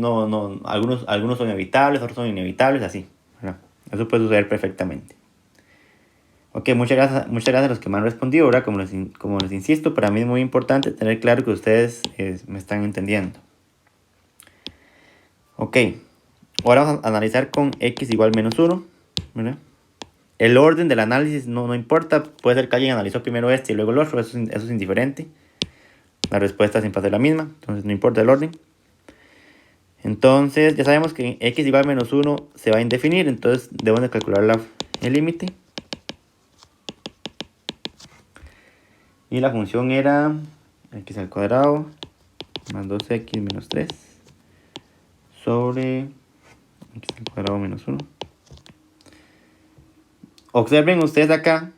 algunos son evitables, otros son inevitables, así, ¿verdad? Eso puede suceder perfectamente. Ok, muchas gracias a los que me han respondido, ¿verdad? Como les insisto, para mí es muy importante tener claro que ustedes me están entendiendo. Ok, ahora vamos a analizar con x igual menos 1, ¿verdad? El orden del análisis no importa, puede ser que alguien analizó primero este y luego el otro, eso es indiferente. La respuesta siempre va a ser la misma, entonces no importa el orden. Entonces ya sabemos que x igual menos 1 se va a indefinir, entonces debemos de calcular el límite. Y la función era x al cuadrado más 2x menos 3 sobre x al cuadrado menos 1. Observen ustedes acá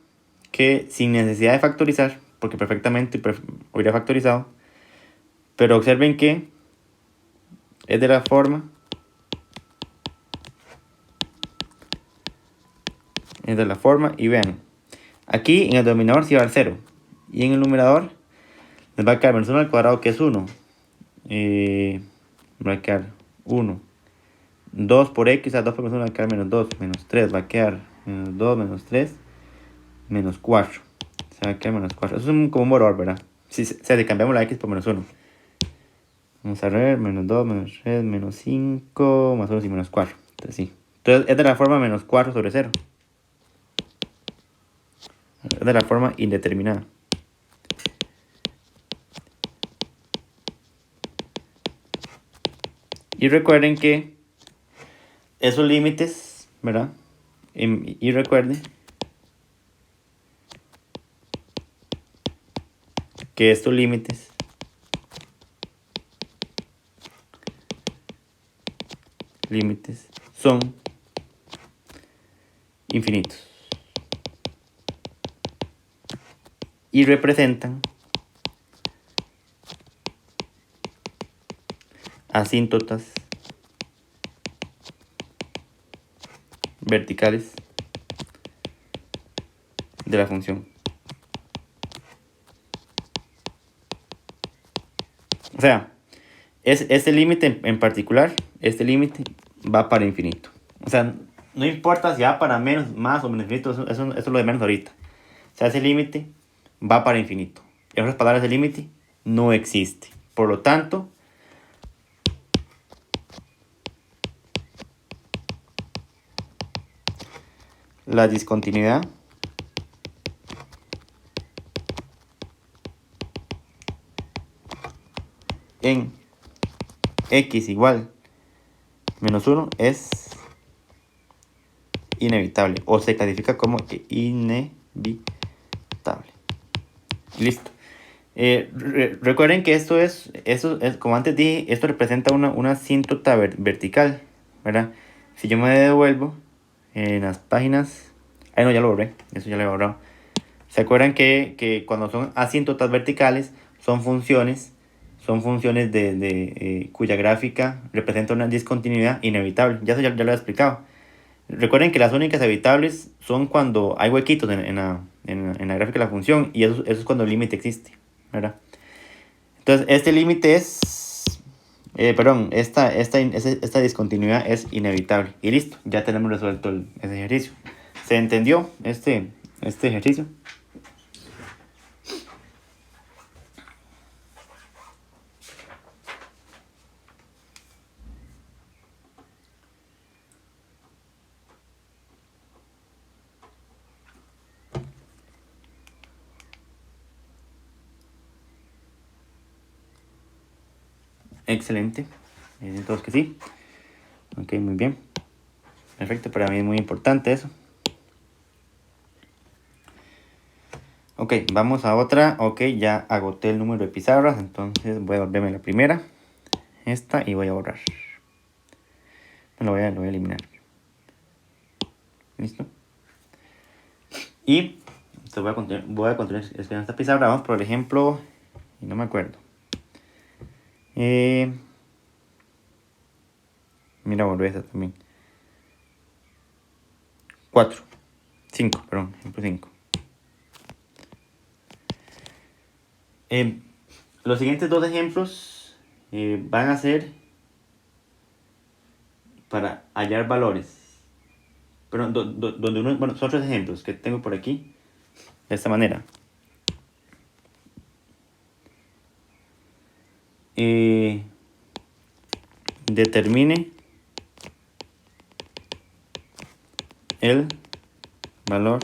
que sin necesidad de factorizar, porque perfectamente hubiera factorizado, pero observen que es de la forma y vean, aquí en el denominador sí va al 0 y en el numerador Les va a quedar menos 1 al cuadrado, que es 1. Va a quedar 1. 2 por x, o sea, 2 por menos 1 va a quedar menos 2. Menos 3 va a quedar menos 2, menos 3, menos 4. Se va a quedar menos 4. Eso es como un valor, ¿verdad? Si cambiamos la x por menos 1. Vamos a ver, menos 2, menos 3, menos 5, más 1 y menos 4. Entonces, sí. Entonces, es de la forma menos 4 sobre 0. Es de la forma indeterminada. Y recuerden que esos límites, ¿verdad? Y recuerden que estos límites son infinitos y representan asíntotas verticales de la función. O sea, este límite en particular, este límite va para infinito. O sea, no importa si va para menos, más o menos infinito, eso es lo de menos ahorita. O sea, ese límite va para infinito. En otras palabras, ese límite no existe. Por lo tanto, la discontinuidad en x igual menos 1 es inevitable, o se clasifica como inevitable. Listo. Recuerden que esto es, como antes dije, esto representa una asíntota vertical, ¿verdad? Si yo me devuelvo en las páginas, no, ya lo borré, eso ya lo he borrado. ¿Se acuerdan que cuando son asíntotas verticales son funciones cuya gráfica representa una discontinuidad inevitable? Ya eso ya lo he explicado. Recuerden que las únicas evitables son cuando hay huequitos en la gráfica de la función, y eso es cuando el límite existe, ¿verdad? Entonces, este límite es, esta discontinuidad es inevitable. Y listo, ya tenemos resuelto ese ejercicio. ¿Se entendió este ejercicio? Excelente. Dicen todos que sí. Ok, muy bien. Perfecto, para mí es muy importante eso. Ok, vamos a otra. Ok, ya agoté el número de pizarras, entonces voy a volverme a la primera. Esta, y voy a borrar. Lo voy a eliminar. ¿Listo? Y voy a continuar escribiendo esta pizarra. Vamos por ejemplo, y no me acuerdo. Mira, volví esta también. 5, perdón, ejemplo 5. Los siguientes dos ejemplos van a ser para hallar valores. Pero donde uno, bueno, son otros ejemplos que tengo por aquí, de esta manera. Determine el valor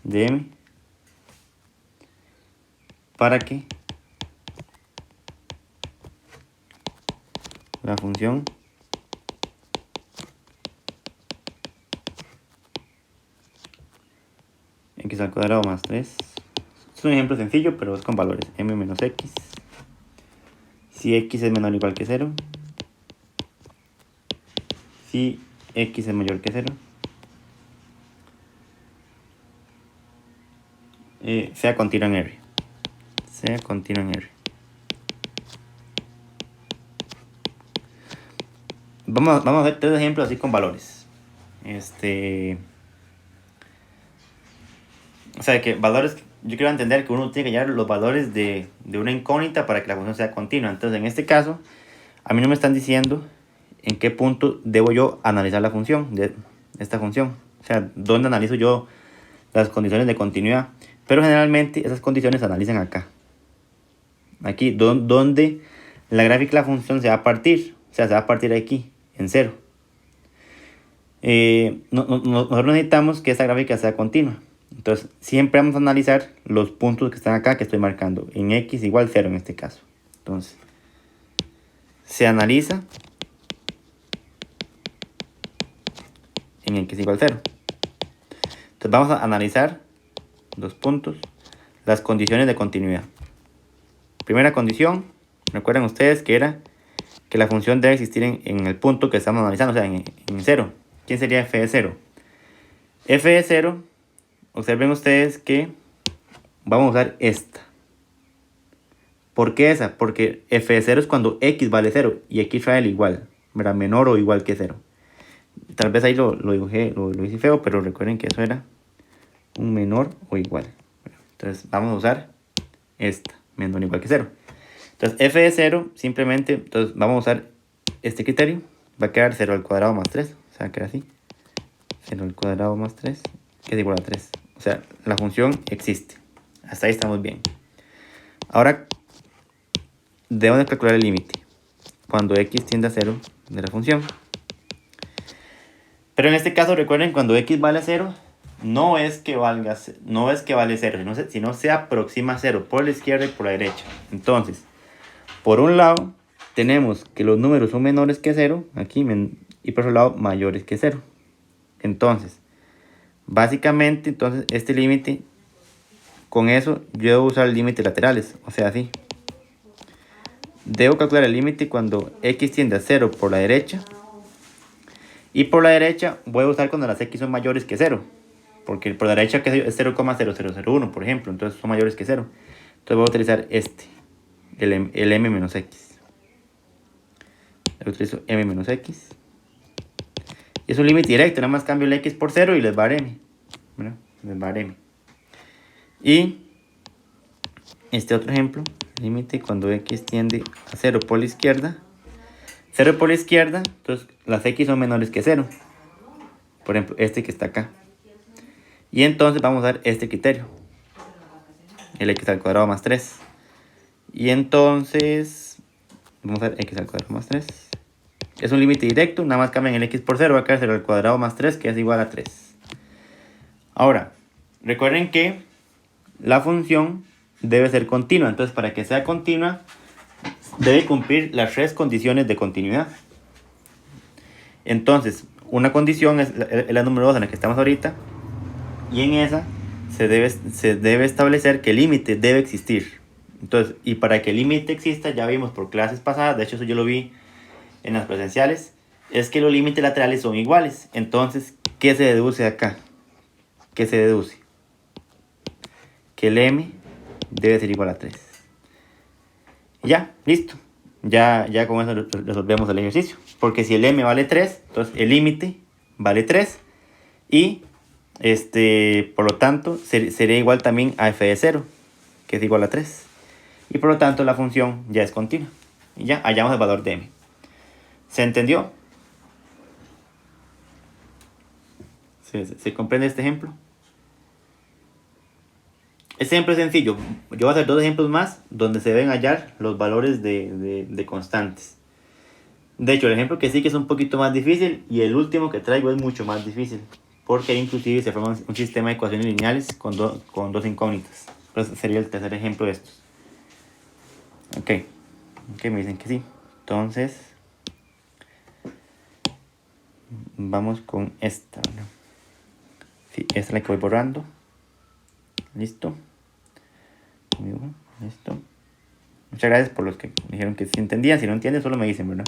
de m para que la función x al cuadrado más 3. Es un ejemplo sencillo, pero es con valores m menos x. Si x es menor o igual que 0. Si x es mayor que 0. Sea continua en R. Sea continua en R. Vamos a ver 3 ejemplos así con valores. O sea, que valores yo quiero entender que uno tiene que hallar los valores de una incógnita para que la función sea continua. Entonces, en este caso, a mí no me están diciendo en qué punto debo yo analizar la función de esta función. O sea, dónde analizo yo las condiciones de continuidad. Pero generalmente esas condiciones se analizan acá. Aquí, donde la gráfica de la función se va a partir. O sea, se va a partir aquí, en 0. Nosotros necesitamos que esta gráfica sea continua. Entonces, siempre vamos a analizar los puntos que están acá que estoy marcando. En x igual 0 en este caso. Entonces, se analiza en x igual 0. Entonces, vamos a analizar los puntos, las condiciones de continuidad. Primera condición, recuerden ustedes que era que la función debe existir en el punto que estamos analizando, o sea, en 0. ¿Quién sería f de 0? F de 0, observen ustedes que vamos a usar esta. ¿Por qué esa? Porque f de 0 es cuando x vale 0 y x trae el igual, ¿verdad? Menor o igual que 0. Tal vez ahí lo dibujé, lo hice feo, pero recuerden que eso era un menor o igual. Entonces vamos a usar esta, menor o igual que 0. Entonces f de 0 simplemente, entonces vamos a usar este criterio. Va a quedar 0 al cuadrado más 3. O sea, queda así. 0 al cuadrado más 3, que es igual a 3. O sea, la función existe. Hasta ahí estamos bien. Ahora, debemos calcular el límite cuando x tiende a 0 de la función. Pero en este caso, recuerden, cuando x vale 0, no es que vale 0, sino se aproxima a 0 por la izquierda y por la derecha. Entonces, por un lado, tenemos que los números son menores que 0, aquí, y por otro lado, mayores que 0. Entonces, básicamente, entonces este límite, con eso, yo debo usar límites laterales, o sea, así. Debo calcular el límite cuando x tiende a 0 por la derecha. Y por la derecha voy a usar cuando las x son mayores que 0. Porque por la derecha es 0,0001, por ejemplo. Entonces son mayores que 0. Entonces voy a utilizar este, el m menos x. Yo utilizo m menos x. Y es un límite directo, nada más cambio el x por 0 y les va a dar m. ¿Verdad? Les va a dar m. Y este otro ejemplo, límite cuando x tiende a 0 por la izquierda. 0 por la izquierda, entonces las x son menores que 0. Por ejemplo, este que está acá. Y entonces vamos a dar este criterio. El x al cuadrado más 3. Y entonces vamos a dar x al cuadrado más 3. Es un límite directo, nada más cambian el x por 0, va a quedar 0 al cuadrado más 3, que es igual a 3. Ahora, recuerden que la función debe ser continua. Entonces, para que sea continua, debe cumplir las 3 condiciones de continuidad. Entonces, una condición es la número 2 en la que estamos ahorita. Y en esa se debe establecer que el límite debe existir. Entonces, y para que el límite exista, ya vimos por clases pasadas, de hecho eso yo lo vi en las presenciales, es que los límites laterales son iguales. Entonces, ¿qué se deduce acá? ¿Qué se deduce? Que el m debe ser igual a 3. Ya, listo. Ya con eso resolvemos el ejercicio. Porque si el m vale 3, entonces el límite vale 3. Y por lo tanto sería igual también a f de 0, que es igual a 3. Y por lo tanto la función ya es continua. Y ya hallamos el valor de m. ¿Se entendió? ¿Se comprende este ejemplo? Este ejemplo es sencillo. Yo voy a hacer 2 ejemplos más donde se deben hallar los valores de constantes. De hecho, el ejemplo que sí que es un poquito más difícil y el último que traigo es mucho más difícil. Porque inclusive se forma un sistema de ecuaciones lineales con dos incógnitas. Entonces sería el tercer ejemplo de estos. Ok, me dicen que sí. Entonces, vamos con esta, ¿no? Sí, esta es la que voy borrando. Listo. Listo. Muchas gracias por los que me dijeron que sí entendían. Si no entienden, solo me dicen, ¿verdad?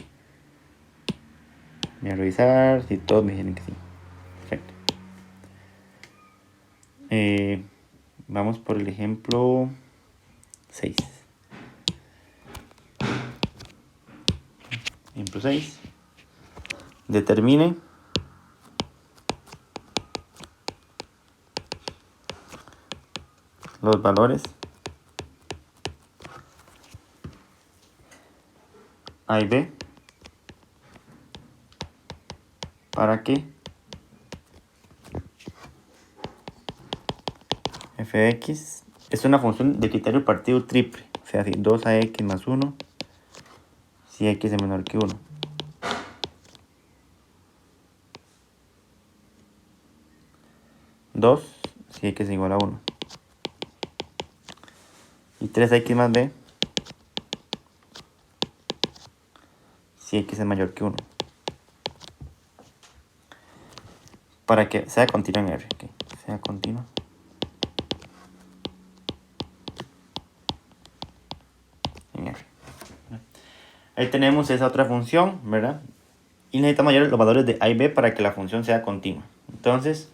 Voy a revisar si todos me dijeron que sí. Perfecto. Vamos por el ejemplo 6. Ejemplo 6. Determine los valores A y B para que f de x es una función de criterio partido triple, o sea, si 2ax más 1 si x es menor que 1. Si x es igual a 1. Y 3x más b si x es mayor que 1. Para que sea continua en R. Okay. Sea continua. En R. Ahí tenemos esa otra función, ¿verdad? Y necesitamos hallar los valores de A y B para que la función sea continua. Entonces,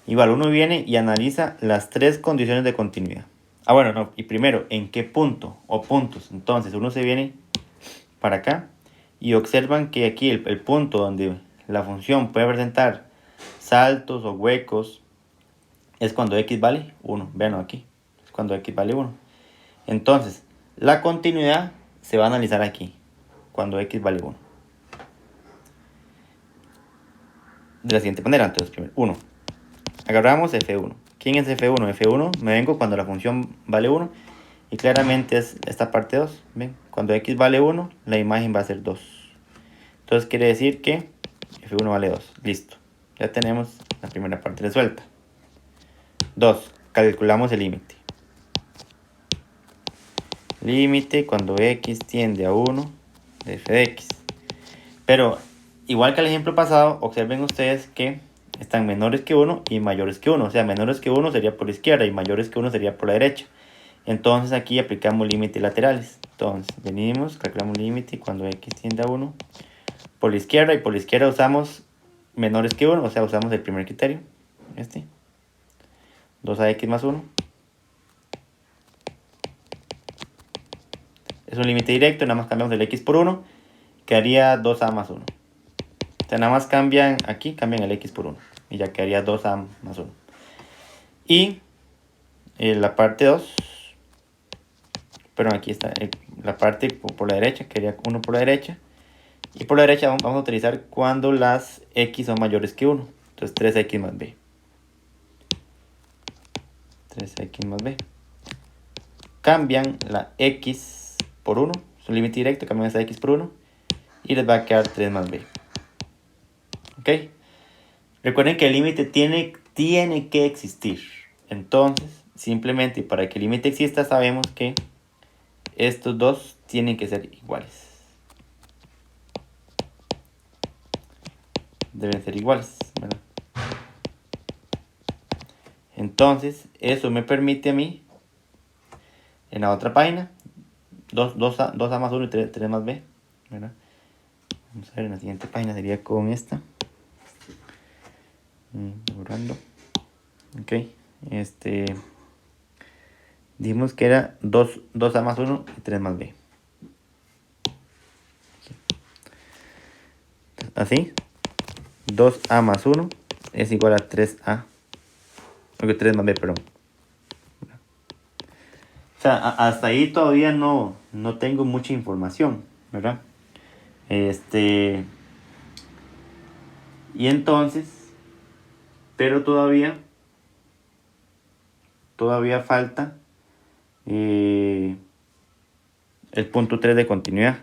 igual uno viene y analiza las tres condiciones de continuidad. Bueno, no. Y primero, ¿en qué punto o puntos? Entonces, uno se viene para acá y observan que aquí el punto donde la función puede presentar saltos o huecos es cuando x vale 1. Vean aquí, es cuando x vale 1. Entonces, la continuidad se va a analizar aquí, cuando x vale 1. De la siguiente manera, entonces, primero, 1. Agarramos f1. ¿Quién es f1? f1 me vengo cuando la función vale 1. Y claramente es esta parte 2. ¿Ven? Cuando x vale 1, la imagen va a ser 2. Entonces quiere decir que f1 vale 2. Listo. Ya tenemos la primera parte resuelta. 2. Calculamos el límite. Límite cuando x tiende a 1 de f de x. Pero igual que el ejemplo pasado, observen ustedes que están menores que 1 y mayores que 1. O sea, menores que 1 sería por la izquierda y mayores que 1 sería por la derecha. Entonces aquí aplicamos límites laterales. Entonces venimos, calculamos límite cuando x tiende a 1 por la izquierda, y por la izquierda usamos menores que 1, o sea, usamos el primer criterio, 2ax más 1. Es un límite directo, nada más cambiamos el x por 1, quedaría 2a más 1. O sea, nada más cambian aquí, cambian el x por 1, y ya quedaría 2a más 1. Y la parte 2, pero aquí está la parte por la derecha, quedaría 1 por la derecha. Y por la derecha vamos a utilizar cuando las x son mayores que 1. Entonces 3x más b. 3x más b. Cambian la x por 1. Es un límite directo, cambian esa x por 1. Y les va a quedar 3 más b. ¿Ok? Recuerden que el límite tiene que existir. Entonces, simplemente para que el límite exista, sabemos que estos dos tienen que ser iguales. Deben ser iguales, ¿verdad? Entonces, eso me permite a mí, en la otra página, 2a más 1 y 3 más b, ¿verdad? Vamos a ver, en la siguiente página sería con esta. Borrando. Ok. Dijimos que era 2a más 1 y 3 más b. Así. 2a más 1 es igual a 3a. Porque 3 más b, perdón. O sea, hasta ahí todavía no tengo mucha información, ¿verdad? Y entonces, pero todavía falta el punto 3 de continuidad.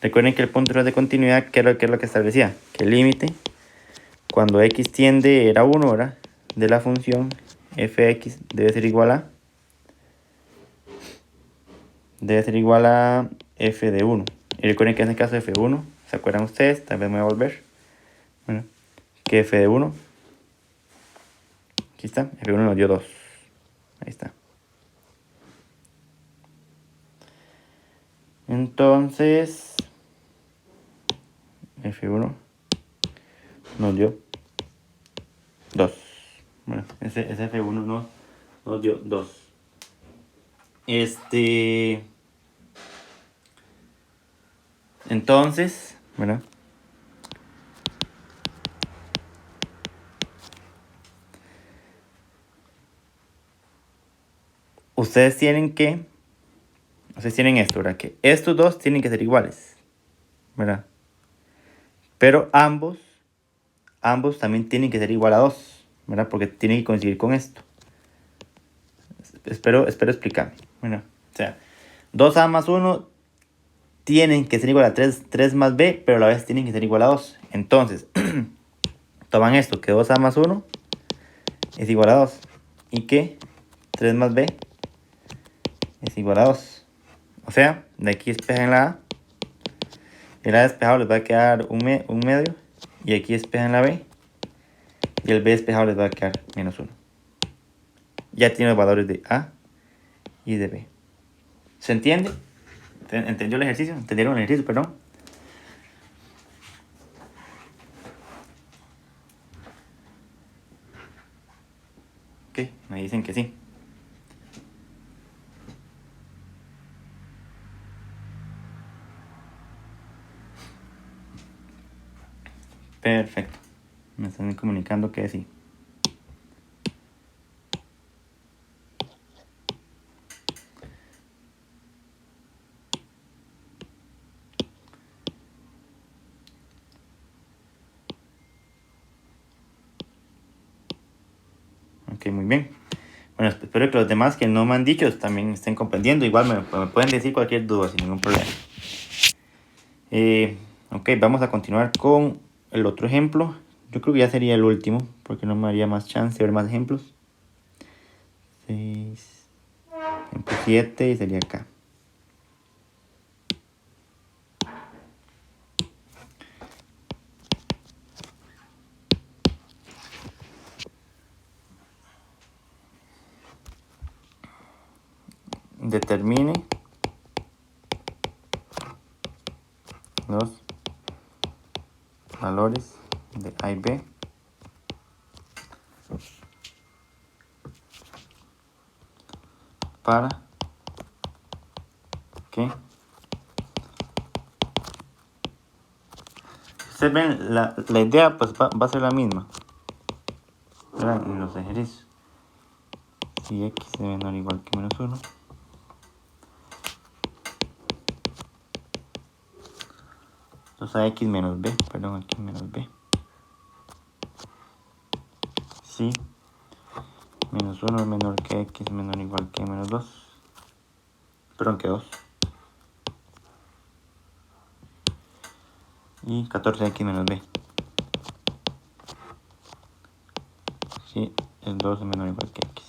Recuerden que el punto 3 de continuidad, ¿qué es lo que establecía? Que el límite, cuando x tiende era 1, ¿verdad? De la función f de x debe ser igual a f de 1. Y recuerden que en este caso f1, ¿se acuerdan ustedes? Tal vez me voy a volver. Bueno, que f de 1, aquí está, f1 nos dio 2. Ahí está. Entonces, f1 nos dio 2. Bueno, ese f1 nos dio 2. Entonces, ¿verdad? ustedes tienen esto, ¿verdad? Que estos dos tienen que ser iguales, ¿verdad? Pero ambos también tienen que ser igual a 2, ¿verdad? Porque tienen que coincidir con esto. Espero explicarme, ¿verdad? O sea, 2a más 1 tienen que ser igual a 3 más b, pero a la vez tienen que ser igual a 2. Entonces, toman esto, que 2a más 1 es igual a 2. Y que 3 más b es igual a 2. O sea, de aquí despejan la a. El a despejado les va a quedar un medio. Y aquí despejan la b. Y el b despejado les va a quedar menos 1. Ya tiene los valores de a y de b. ¿Se entiende? ¿Entendió el ejercicio? ¿Entendieron el ejercicio, perdón? Ok, me dicen que sí. Perfecto. Me están comunicando que sí. Ok, muy bien. Bueno, espero que los demás que no me han dicho también estén comprendiendo. Igual me pueden decir cualquier duda sin ningún problema. Ok, vamos a continuar con el otro ejemplo. Yo creo que ya sería el último, porque no me haría más chance de ver más ejemplos. 6, ejemplo 7 y sería acá. Determine los valores de A y B para que ustedes ven la idea pues va a ser la misma, ¿verdad? En los ejercicios. Si x es menor o igual que menos 1, entonces a x menos b, perdón, aquí menos b. Si menos 1 es menor que x menor o igual que menos 2, perdón, que 2. Y 14x menos b. Si el 2 es menor o igual que x.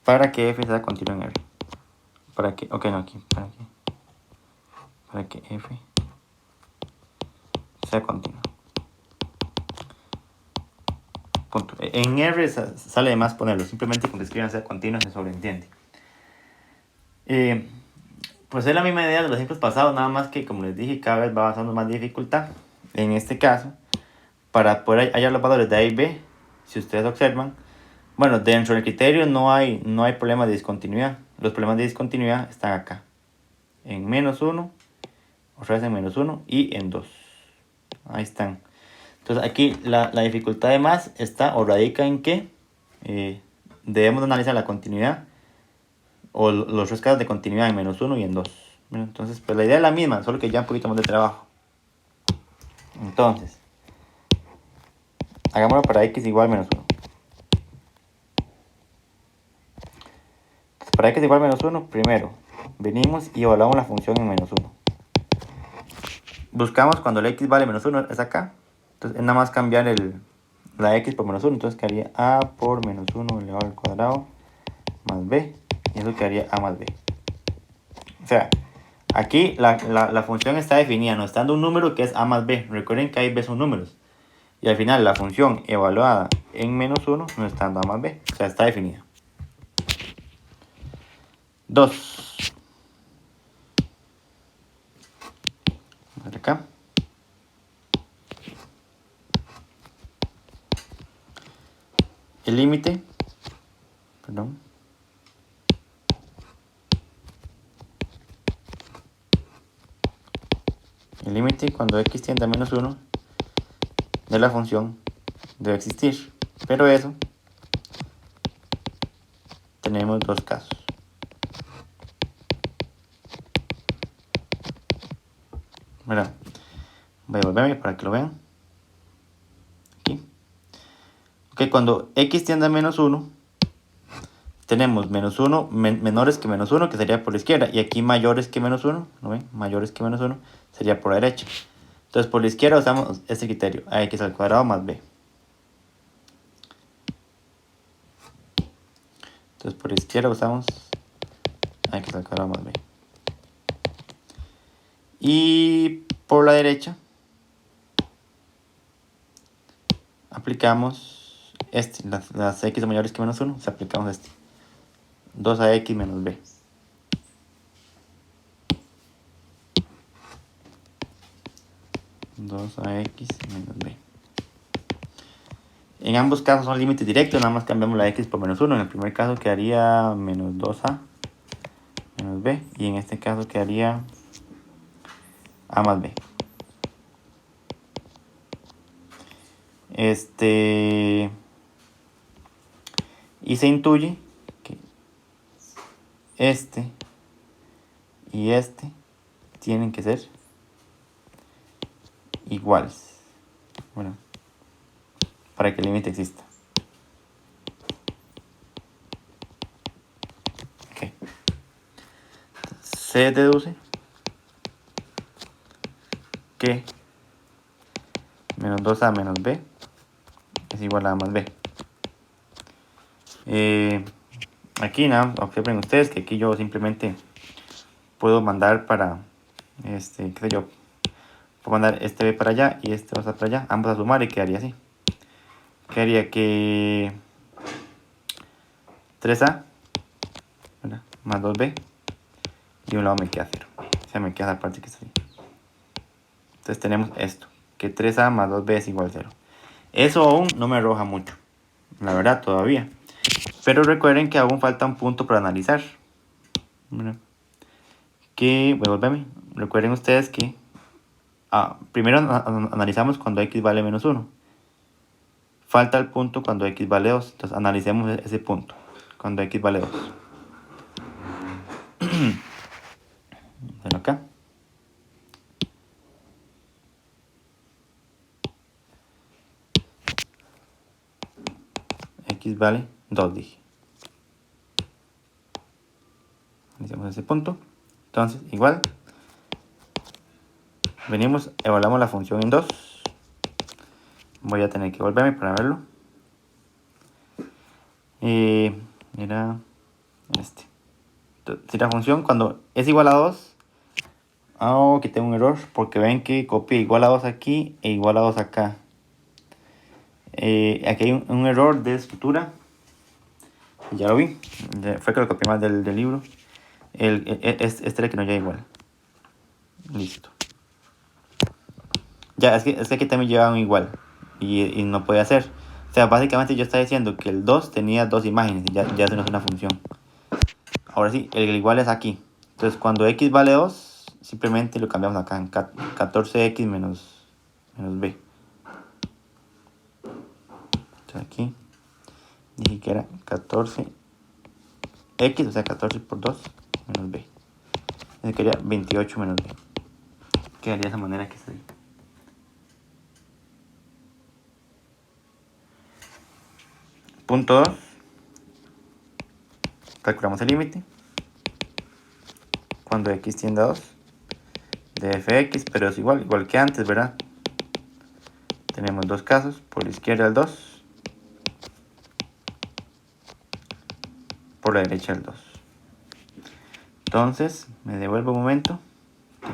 Para que f sea continuo en R. Para que, ok, no, aquí, para que f sea continuo. Punto. En R sale de más ponerlo, simplemente con que escriban sea continuo se sobreentiende. Pues es la misma idea de los ejemplos pasados, nada más que como les dije, cada vez va avanzando más dificultad. En este caso, para poder hallar los valores de A y B, si ustedes observan, bueno, dentro del criterio no hay problema de discontinuidad. Los problemas de discontinuidad están acá, en menos 1, otra vez en menos 1 y en 2. Ahí están. Entonces aquí la dificultad de más está o radica en que debemos analizar la continuidad o los tres casos de continuidad en menos 1 y en 2. Entonces, pues la idea es la misma, solo que ya un poquito más de trabajo. Entonces, hagámoslo para x igual a menos 1. Entonces, para x igual a menos 1, primero venimos y evaluamos la función en menos 1. Buscamos cuando la x vale menos 1, es acá. Entonces, es nada más cambiar la x por menos 1. Entonces, quedaría a por menos 1 elevado al cuadrado más b. Y eso quedaría a más b. O sea, aquí la función está definida, nos está dando un número que es a más b. Recuerden que a y b son números. Y al final la función evaluada en menos 1 nos está dando a más b. O sea, está definida. 2. Vamos a acá. El límite, perdón. El límite cuando x tiende a menos 1 de la función debe existir. Pero eso tenemos dos casos. Mira, voy a volverme para que lo vean. Aquí. Ok, cuando x tiende a menos 1, tenemos menos 1, menores que menos 1, que sería por la izquierda. Y aquí mayores que menos 1, ¿lo ven? Mayores que menos 1 sería por la derecha. Entonces por la izquierda usamos este criterio, ax al cuadrado más b. Entonces por la izquierda usamos ax al cuadrado más b. Y por la derecha aplicamos las x son mayores que menos 1, se aplicamos este. 2ax menos b. menos b. En ambos casos son límites directos, nada más cambiamos la x por menos 1. En el primer caso quedaría menos 2a menos b. Y en este caso quedaría a más b. Y se intuye que este y este tienen que ser iguales. Bueno, para que el límite exista. Okay. Se deduce que menos 2a menos b es igual a más b. Aquí nada, observen ustedes que aquí yo simplemente puedo mandar para qué sé yo, puedo mandar este b para allá y este va para allá, ambos a sumar y quedaría así. Quedaría que 3a, ¿verdad?, más 2b y un lado me queda 0. O sea, me queda la parte que está ahí. Entonces tenemos esto, que 3a más 2b es igual a 0. Eso aún no me arroja mucho, la verdad, todavía. Pero recuerden que aún falta un punto para analizar. ¿Verdad? Que, voy a volverme. Recuerden ustedes que primero analizamos cuando x vale menos 1. Falta el punto cuando x vale 2. Entonces analicemos ese punto cuando x vale 2. Bueno, acá. X vale 2, dije. Analicemos ese punto. Entonces, igual. Venimos, evaluamos la función en 2. Voy a tener que volverme para verlo. Mira este. Si la función cuando es igual a 2, aquí tengo un error porque ven que copié igual a 2 aquí e igual a 2 acá. Aquí hay un error de estructura. Ya lo vi. Fue que lo copié más del libro. Este era que no llega igual. Listo. Ya, es que aquí también llevaban igual. Y no podía hacer. O sea, básicamente yo estaba diciendo que el 2 tenía dos imágenes. Y ya eso no es una función. Ahora sí, el igual es aquí. Entonces cuando x vale 2, simplemente lo cambiamos acá en 14x menos b. Entonces aquí dije que era 14x, o sea 14 por 2 menos b. Entonces quería 28 menos b. Quedaría de esa manera que está ahí. Punto 2. Calculamos el límite. Cuando x tiende a 2 de fx, pero es igual que antes, ¿verdad? Tenemos dos casos, por la izquierda el 2, por la derecha el 2. Entonces, me devuelvo un momento,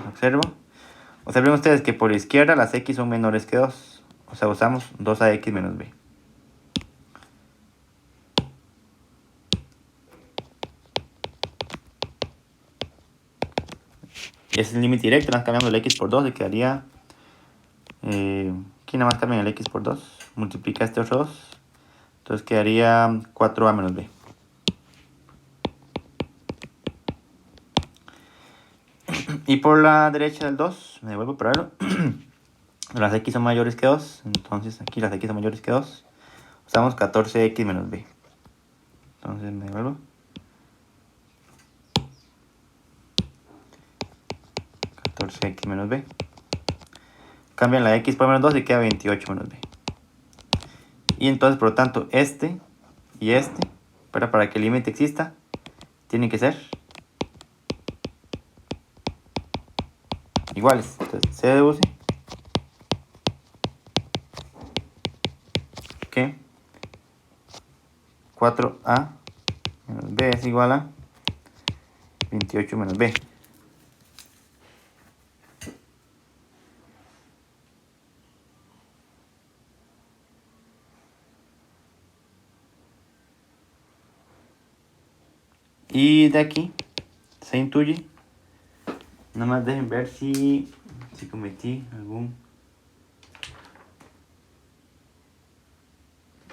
observen ustedes que por la izquierda las x son menores que 2, o sea, usamos 2ax menos b. Ese es el límite directo, nada más cambiamos el x por 2 y quedaría... aquí nada más cambian el x por 2, multiplica este otro 2, entonces quedaría 4a menos b. Y por la derecha del 2, me devuelvo para verlo. Las x son mayores que 2, entonces aquí las x son mayores que 2, usamos 14x menos b. Entonces me devuelvo. 14x menos b. Cambian la x por menos 2 y queda 28 menos b. Y entonces, por lo tanto, este y este, pero para que el límite exista, tienen que ser iguales. Entonces, se deduce que 4a menos b es igual a 28 menos b. Y de aquí se intuye. Nada más dejen ver si cometí algún...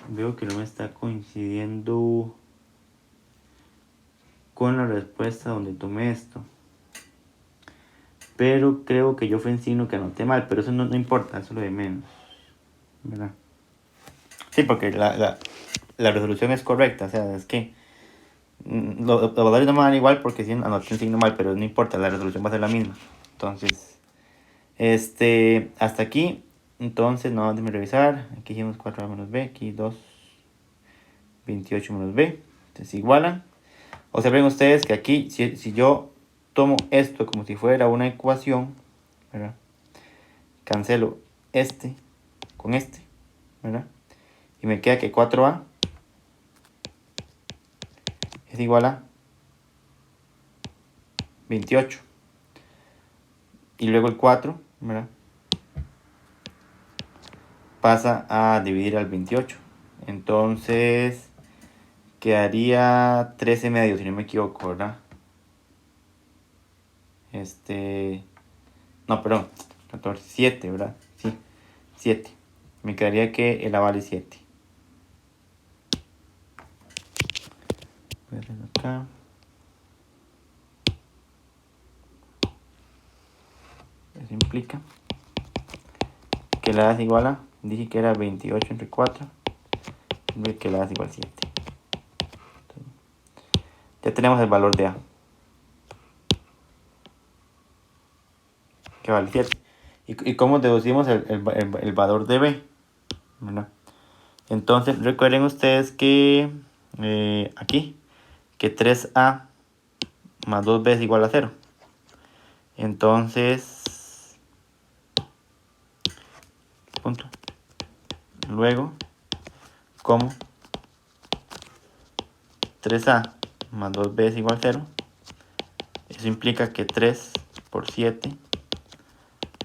Veo que no me está coincidiendo con la respuesta donde tomé esto. Pero creo que yo fue en signo que anoté mal, pero eso no importa, eso es lo de menos, ¿verdad? Sí, porque la resolución es correcta, o sea, es que los valores no me dan igual porque sí anoté un signo mal, pero no importa, la resolución va a ser la misma. Entonces, hasta aquí, entonces no, déjenme revisar, aquí hicimos 4a menos b, aquí 2, 28 menos b, entonces igualan. Observen ustedes que aquí, si yo tomo esto como si fuera una ecuación, ¿verdad? Cancelo este con este, ¿verdad? Y me queda que 4a es igual a 28. Y luego el 4, ¿verdad? Pasa a dividir al 28. Entonces quedaría 13 medios, si no me equivoco, ¿verdad? No, perdón, 14, 7, ¿verdad? Sí, 7. Me quedaría que el a vale 7. Voy a hacer acá. Eso implica que la A es igual a, dije que era 28 entre 4, que la A es igual a 7. Entonces, ya tenemos el valor de A, que vale 7. ¿Y cómo deducimos el valor de B? ¿Verdad? Entonces recuerden ustedes que aquí, que 3A más 2B es igual a 0. Entonces, punto. Luego, como 3A más 2B es igual a 0, eso implica que 3 por 7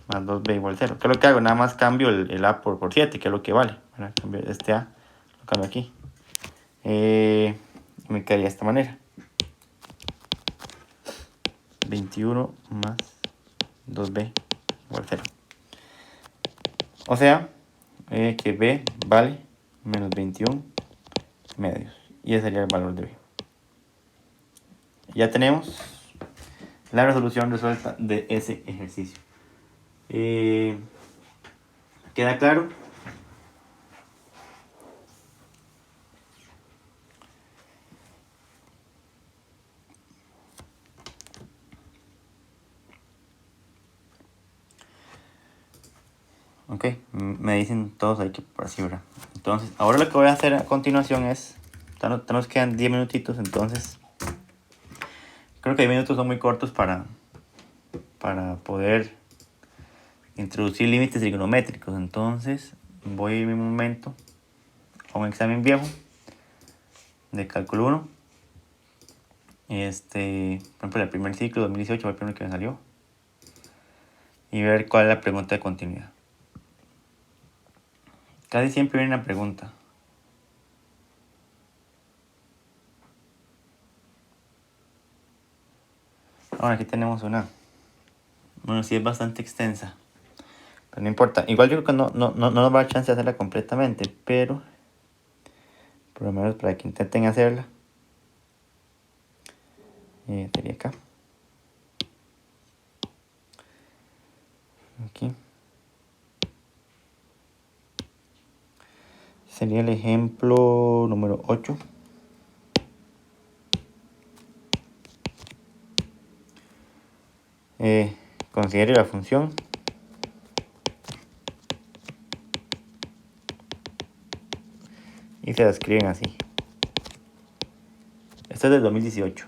más 2B igual a 0. ¿Qué es lo que hago? Nada más cambio el A por 7, que es lo que vale. Cambio este A, lo cambio aquí. Me quedaría de esta manera. 21 más 2B igual a 0. O sea, que B vale menos 21 medios. Y ese sería el valor de B. Ya tenemos la resolución resuelta de ese ejercicio. ¿Queda claro? Ok, me dicen todos ahí que por así, ¿verdad? Entonces, ahora lo que voy a hacer a continuación es... Nos quedan 10 minutitos, entonces... Creo que 10 minutos son muy cortos para poder introducir límites trigonométricos. Entonces, voy a ir un momento a un examen viejo de cálculo 1. Por ejemplo, el primer ciclo 2018 fue el primero que me salió. Y ver cuál es la pregunta de continuidad. Casi siempre viene una pregunta. Ahora aquí tenemos una. Bueno, sí es bastante extensa. Pero no importa. Igual yo creo que no nos va a dar chance de hacerla completamente. Pero por lo menos para que intenten hacerla. Sería acá. Aquí. Sería el ejemplo número 8. considere la función y se la escriben así. Esto es del 2018.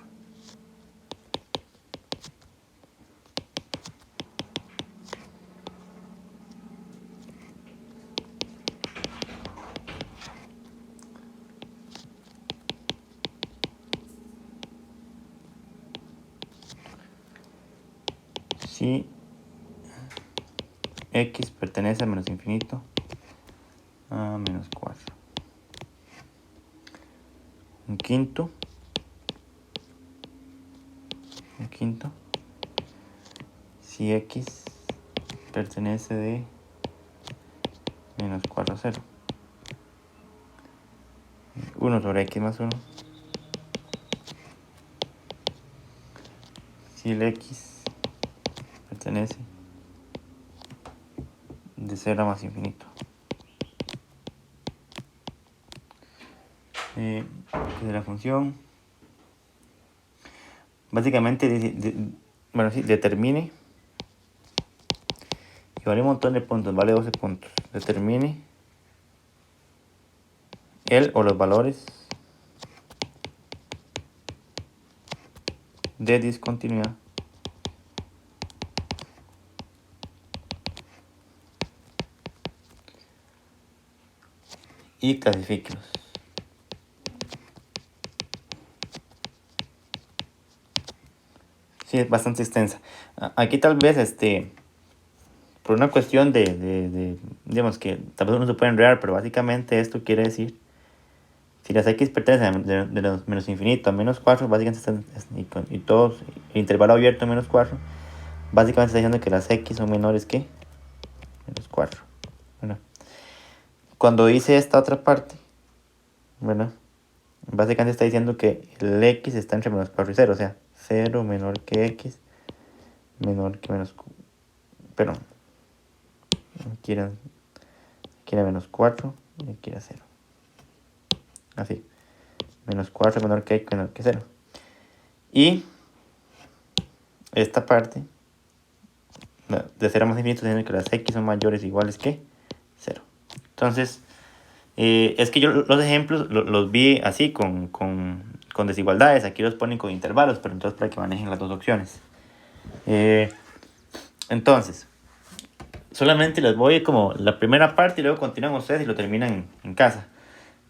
Si x pertenece a menos infinito a menos 4. Un quinto. Si x pertenece de menos 4 a 0. 1 sobre x más 1. Si el x pertenece de 0 a más infinito. De la función básicamente determine, y vale un montón de puntos, vale 12 puntos, determine el o los valores de discontinuidad y clasifíquelos. Sí, es bastante extensa. Aquí tal vez por una cuestión digamos que tal vez uno se puede enredar, pero básicamente esto quiere decir, si las x pertenecen de los menos infinito a menos 4, básicamente están, y todos, el intervalo abierto a menos 4, básicamente está diciendo que las x son menores que menos 4. Bueno, cuando dice esta otra parte, bueno, básicamente está diciendo que el x está entre menos 4 y 0, o sea, 0 menor que x, menor que menos, perdón, aquí era menos 4 y aquí era 0. Así, menos 4 menor que x, menor que 0. Y esta parte, de 0 a más infinito, tiene que las x son mayores o iguales que 0. Entonces, es que yo los ejemplos los vi así, con desigualdades. Aquí los ponen con intervalos, pero entonces para que manejen las dos opciones. Entonces, solamente les voy como la primera parte y luego continúan ustedes y lo terminan en casa.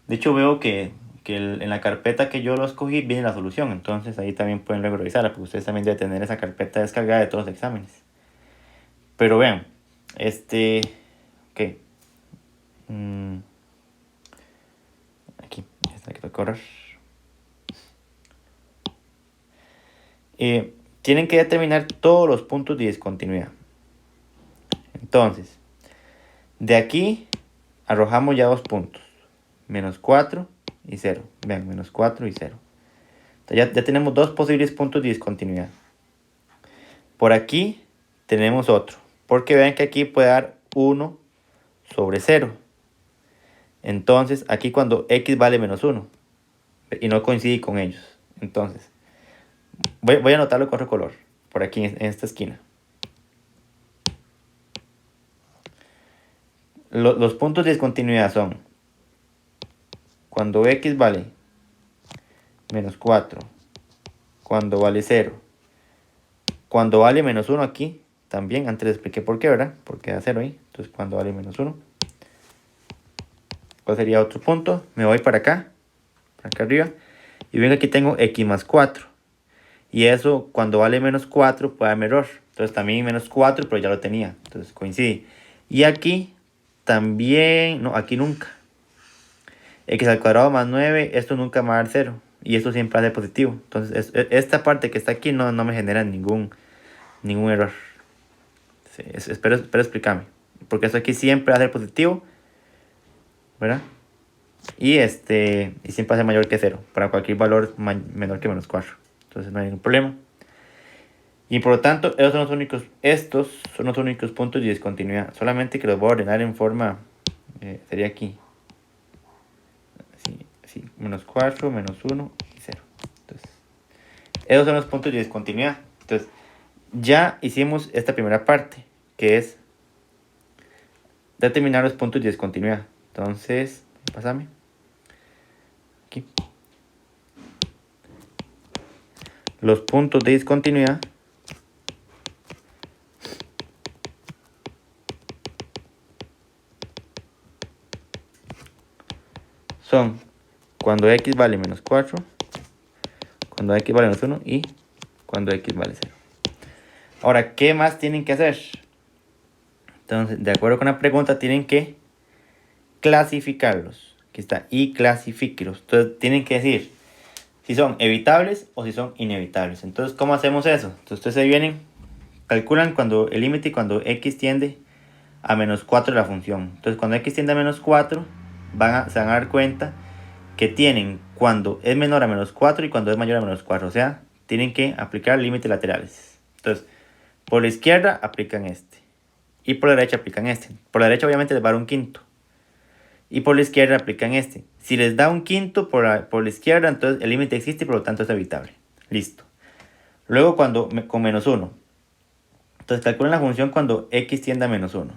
De hecho, veo que en la carpeta que yo lo escogí viene la solución. Entonces ahí también pueden luego revisarla, porque ustedes también deben tener esa carpeta descargada de todos los exámenes. Pero vean, ok. Aquí, esta que voy a correr. Tienen que determinar todos los puntos de discontinuidad. Entonces, de aquí arrojamos ya 2 puntos. Menos 4 y 0. Vean, menos 4 y 0. Entonces ya tenemos 2 posibles puntos de discontinuidad. Por aquí tenemos otro. Porque vean que aquí puede dar 1 sobre 0. Entonces, aquí cuando x vale menos 1. Y no coincide con ellos. Entonces, voy a anotarlo con otro color. Por aquí en esta esquina. Los puntos de discontinuidad son cuando x vale menos 4, cuando vale 0, cuando vale menos 1 aquí, también, antes les expliqué por qué, ¿verdad? Porque da 0 ahí, entonces cuando vale menos 1. ¿Cuál sería otro punto? Me voy para acá arriba, y ven que aquí tengo x más 4. Y eso, cuando vale menos 4, puede darme error. Entonces también menos 4, pero ya lo tenía, entonces coincide. Y aquí también, no, aquí nunca. X al cuadrado más 9, esto nunca me va a dar 0. Y esto siempre hace positivo. Entonces, esta parte que está aquí no me genera ningún error. Sí, espero explicarme. Porque esto aquí siempre va a ser positivo, ¿verdad? Y siempre va a ser mayor que 0. Para cualquier valor menor que menos 4. Entonces no hay ningún problema. Y por lo tanto, estos son los únicos puntos de discontinuidad. Solamente que los voy a ordenar en forma, sería aquí. Así, menos 4, menos 1 y 0. Entonces, esos son los puntos de discontinuidad. Entonces, ya hicimos esta primera parte, que es determinar los puntos de discontinuidad. Entonces, pásame. Aquí. Los puntos de discontinuidad son cuando x vale menos 4, cuando x vale menos 1 y cuando x vale 0. Ahora, ¿qué más tienen que hacer? Entonces, de acuerdo con la pregunta, tienen que clasificarlos. Aquí está, y clasifíquelos. Entonces, tienen que decir si son evitables o si son inevitables. Entonces, ¿cómo hacemos eso? Entonces, ustedes se vienen, calculan cuando el límite cuando x tiende a menos 4 de la función. Entonces, cuando x tiende a menos 4, se van a dar cuenta que tienen cuando es menor a menos 4 y cuando es mayor a menos 4. O sea, tienen que aplicar límites laterales. Entonces, por la izquierda aplican este. Y por la derecha aplican este. Por la derecha obviamente les va a dar un quinto. Y por la izquierda aplican este. Si les da un quinto por la izquierda, entonces el límite existe y por lo tanto es evitable. Listo. Luego con menos 1. Entonces calculen la función cuando x tiende a menos 1.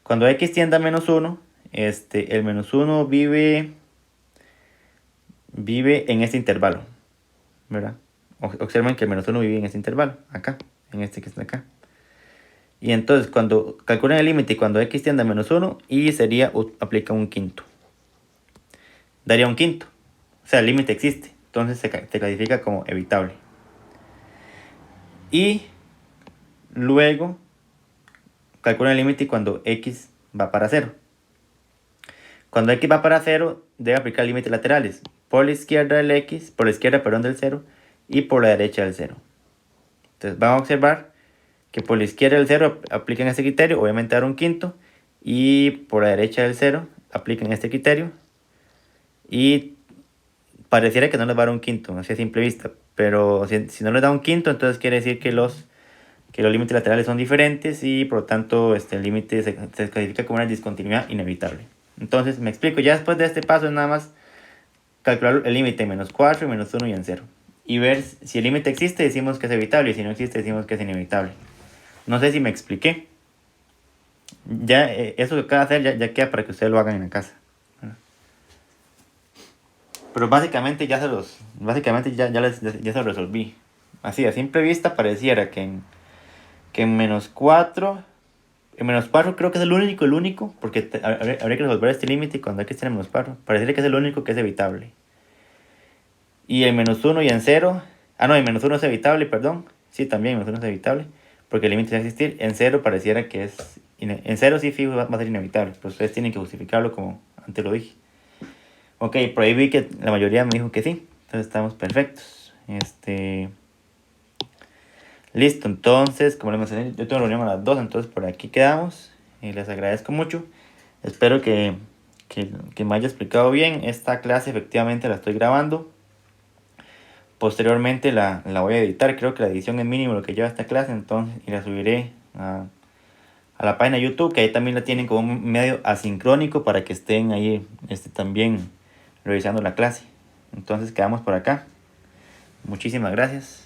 Cuando x tiende a menos 1, el menos 1 vive en este intervalo, ¿verdad? Observen que el menos 1 vive en este intervalo, acá, en este que está acá. Y entonces cuando calculen el límite cuando x tiende a menos 1, y aplica un quinto. Daría un quinto. O sea, el límite existe. Entonces se califica como evitable. Y luego calculen el límite cuando x va para 0. Cuando x va para 0, debe aplicar límites laterales. Por la izquierda del x, por la izquierda, perdón, del 0, y por la derecha del 0. Entonces vamos a observar que por la izquierda del 0 aplican este criterio, obviamente dar un quinto, y por la derecha del 0 aplican este criterio, y pareciera que no les va a dar un quinto, así a simple vista, pero si no les da un quinto, entonces quiere decir que los límites laterales son diferentes y por lo tanto el límite se califica como una discontinuidad inevitable. Entonces me explico, ya después de este paso es nada más calcular el límite en menos 4, menos 1 y en 0. Y ver si el límite existe, decimos que es evitable, y si no existe, decimos que es inevitable. No sé si me expliqué. Ya eso que acabo de hacer ya queda para que ustedes lo hagan en la casa. Pero básicamente ya se los resolví. Así, a simple vista pareciera que en menos 4... En menos 4 creo que es el único, porque habría que resolver este límite cuando hay que estar en menos 4. Pareciera que es el único que es evitable. Y en menos 1 y en 0... Ah, no, en menos 1 es evitable, perdón. Sí, también en menos 1 es evitable, porque el límite va a existir. En 0 pareciera que es... En 0 sí fijo va a ser inevitable, pero ustedes tienen que justificarlo como antes lo dije. Ok, por ahí vi que la mayoría me dijo que sí. Entonces estamos perfectos. Listo, entonces, como les mencioné, yo tengo reunión a las 2, entonces por aquí quedamos. Y les agradezco mucho. Espero que me haya explicado bien. Esta clase efectivamente la estoy grabando. Posteriormente la voy a editar. Creo que la edición es mínimo lo que lleva esta clase. Entonces, y la subiré a la página de YouTube, que ahí también la tienen como un medio asincrónico para que estén ahí también revisando la clase. Entonces quedamos por acá. Muchísimas gracias.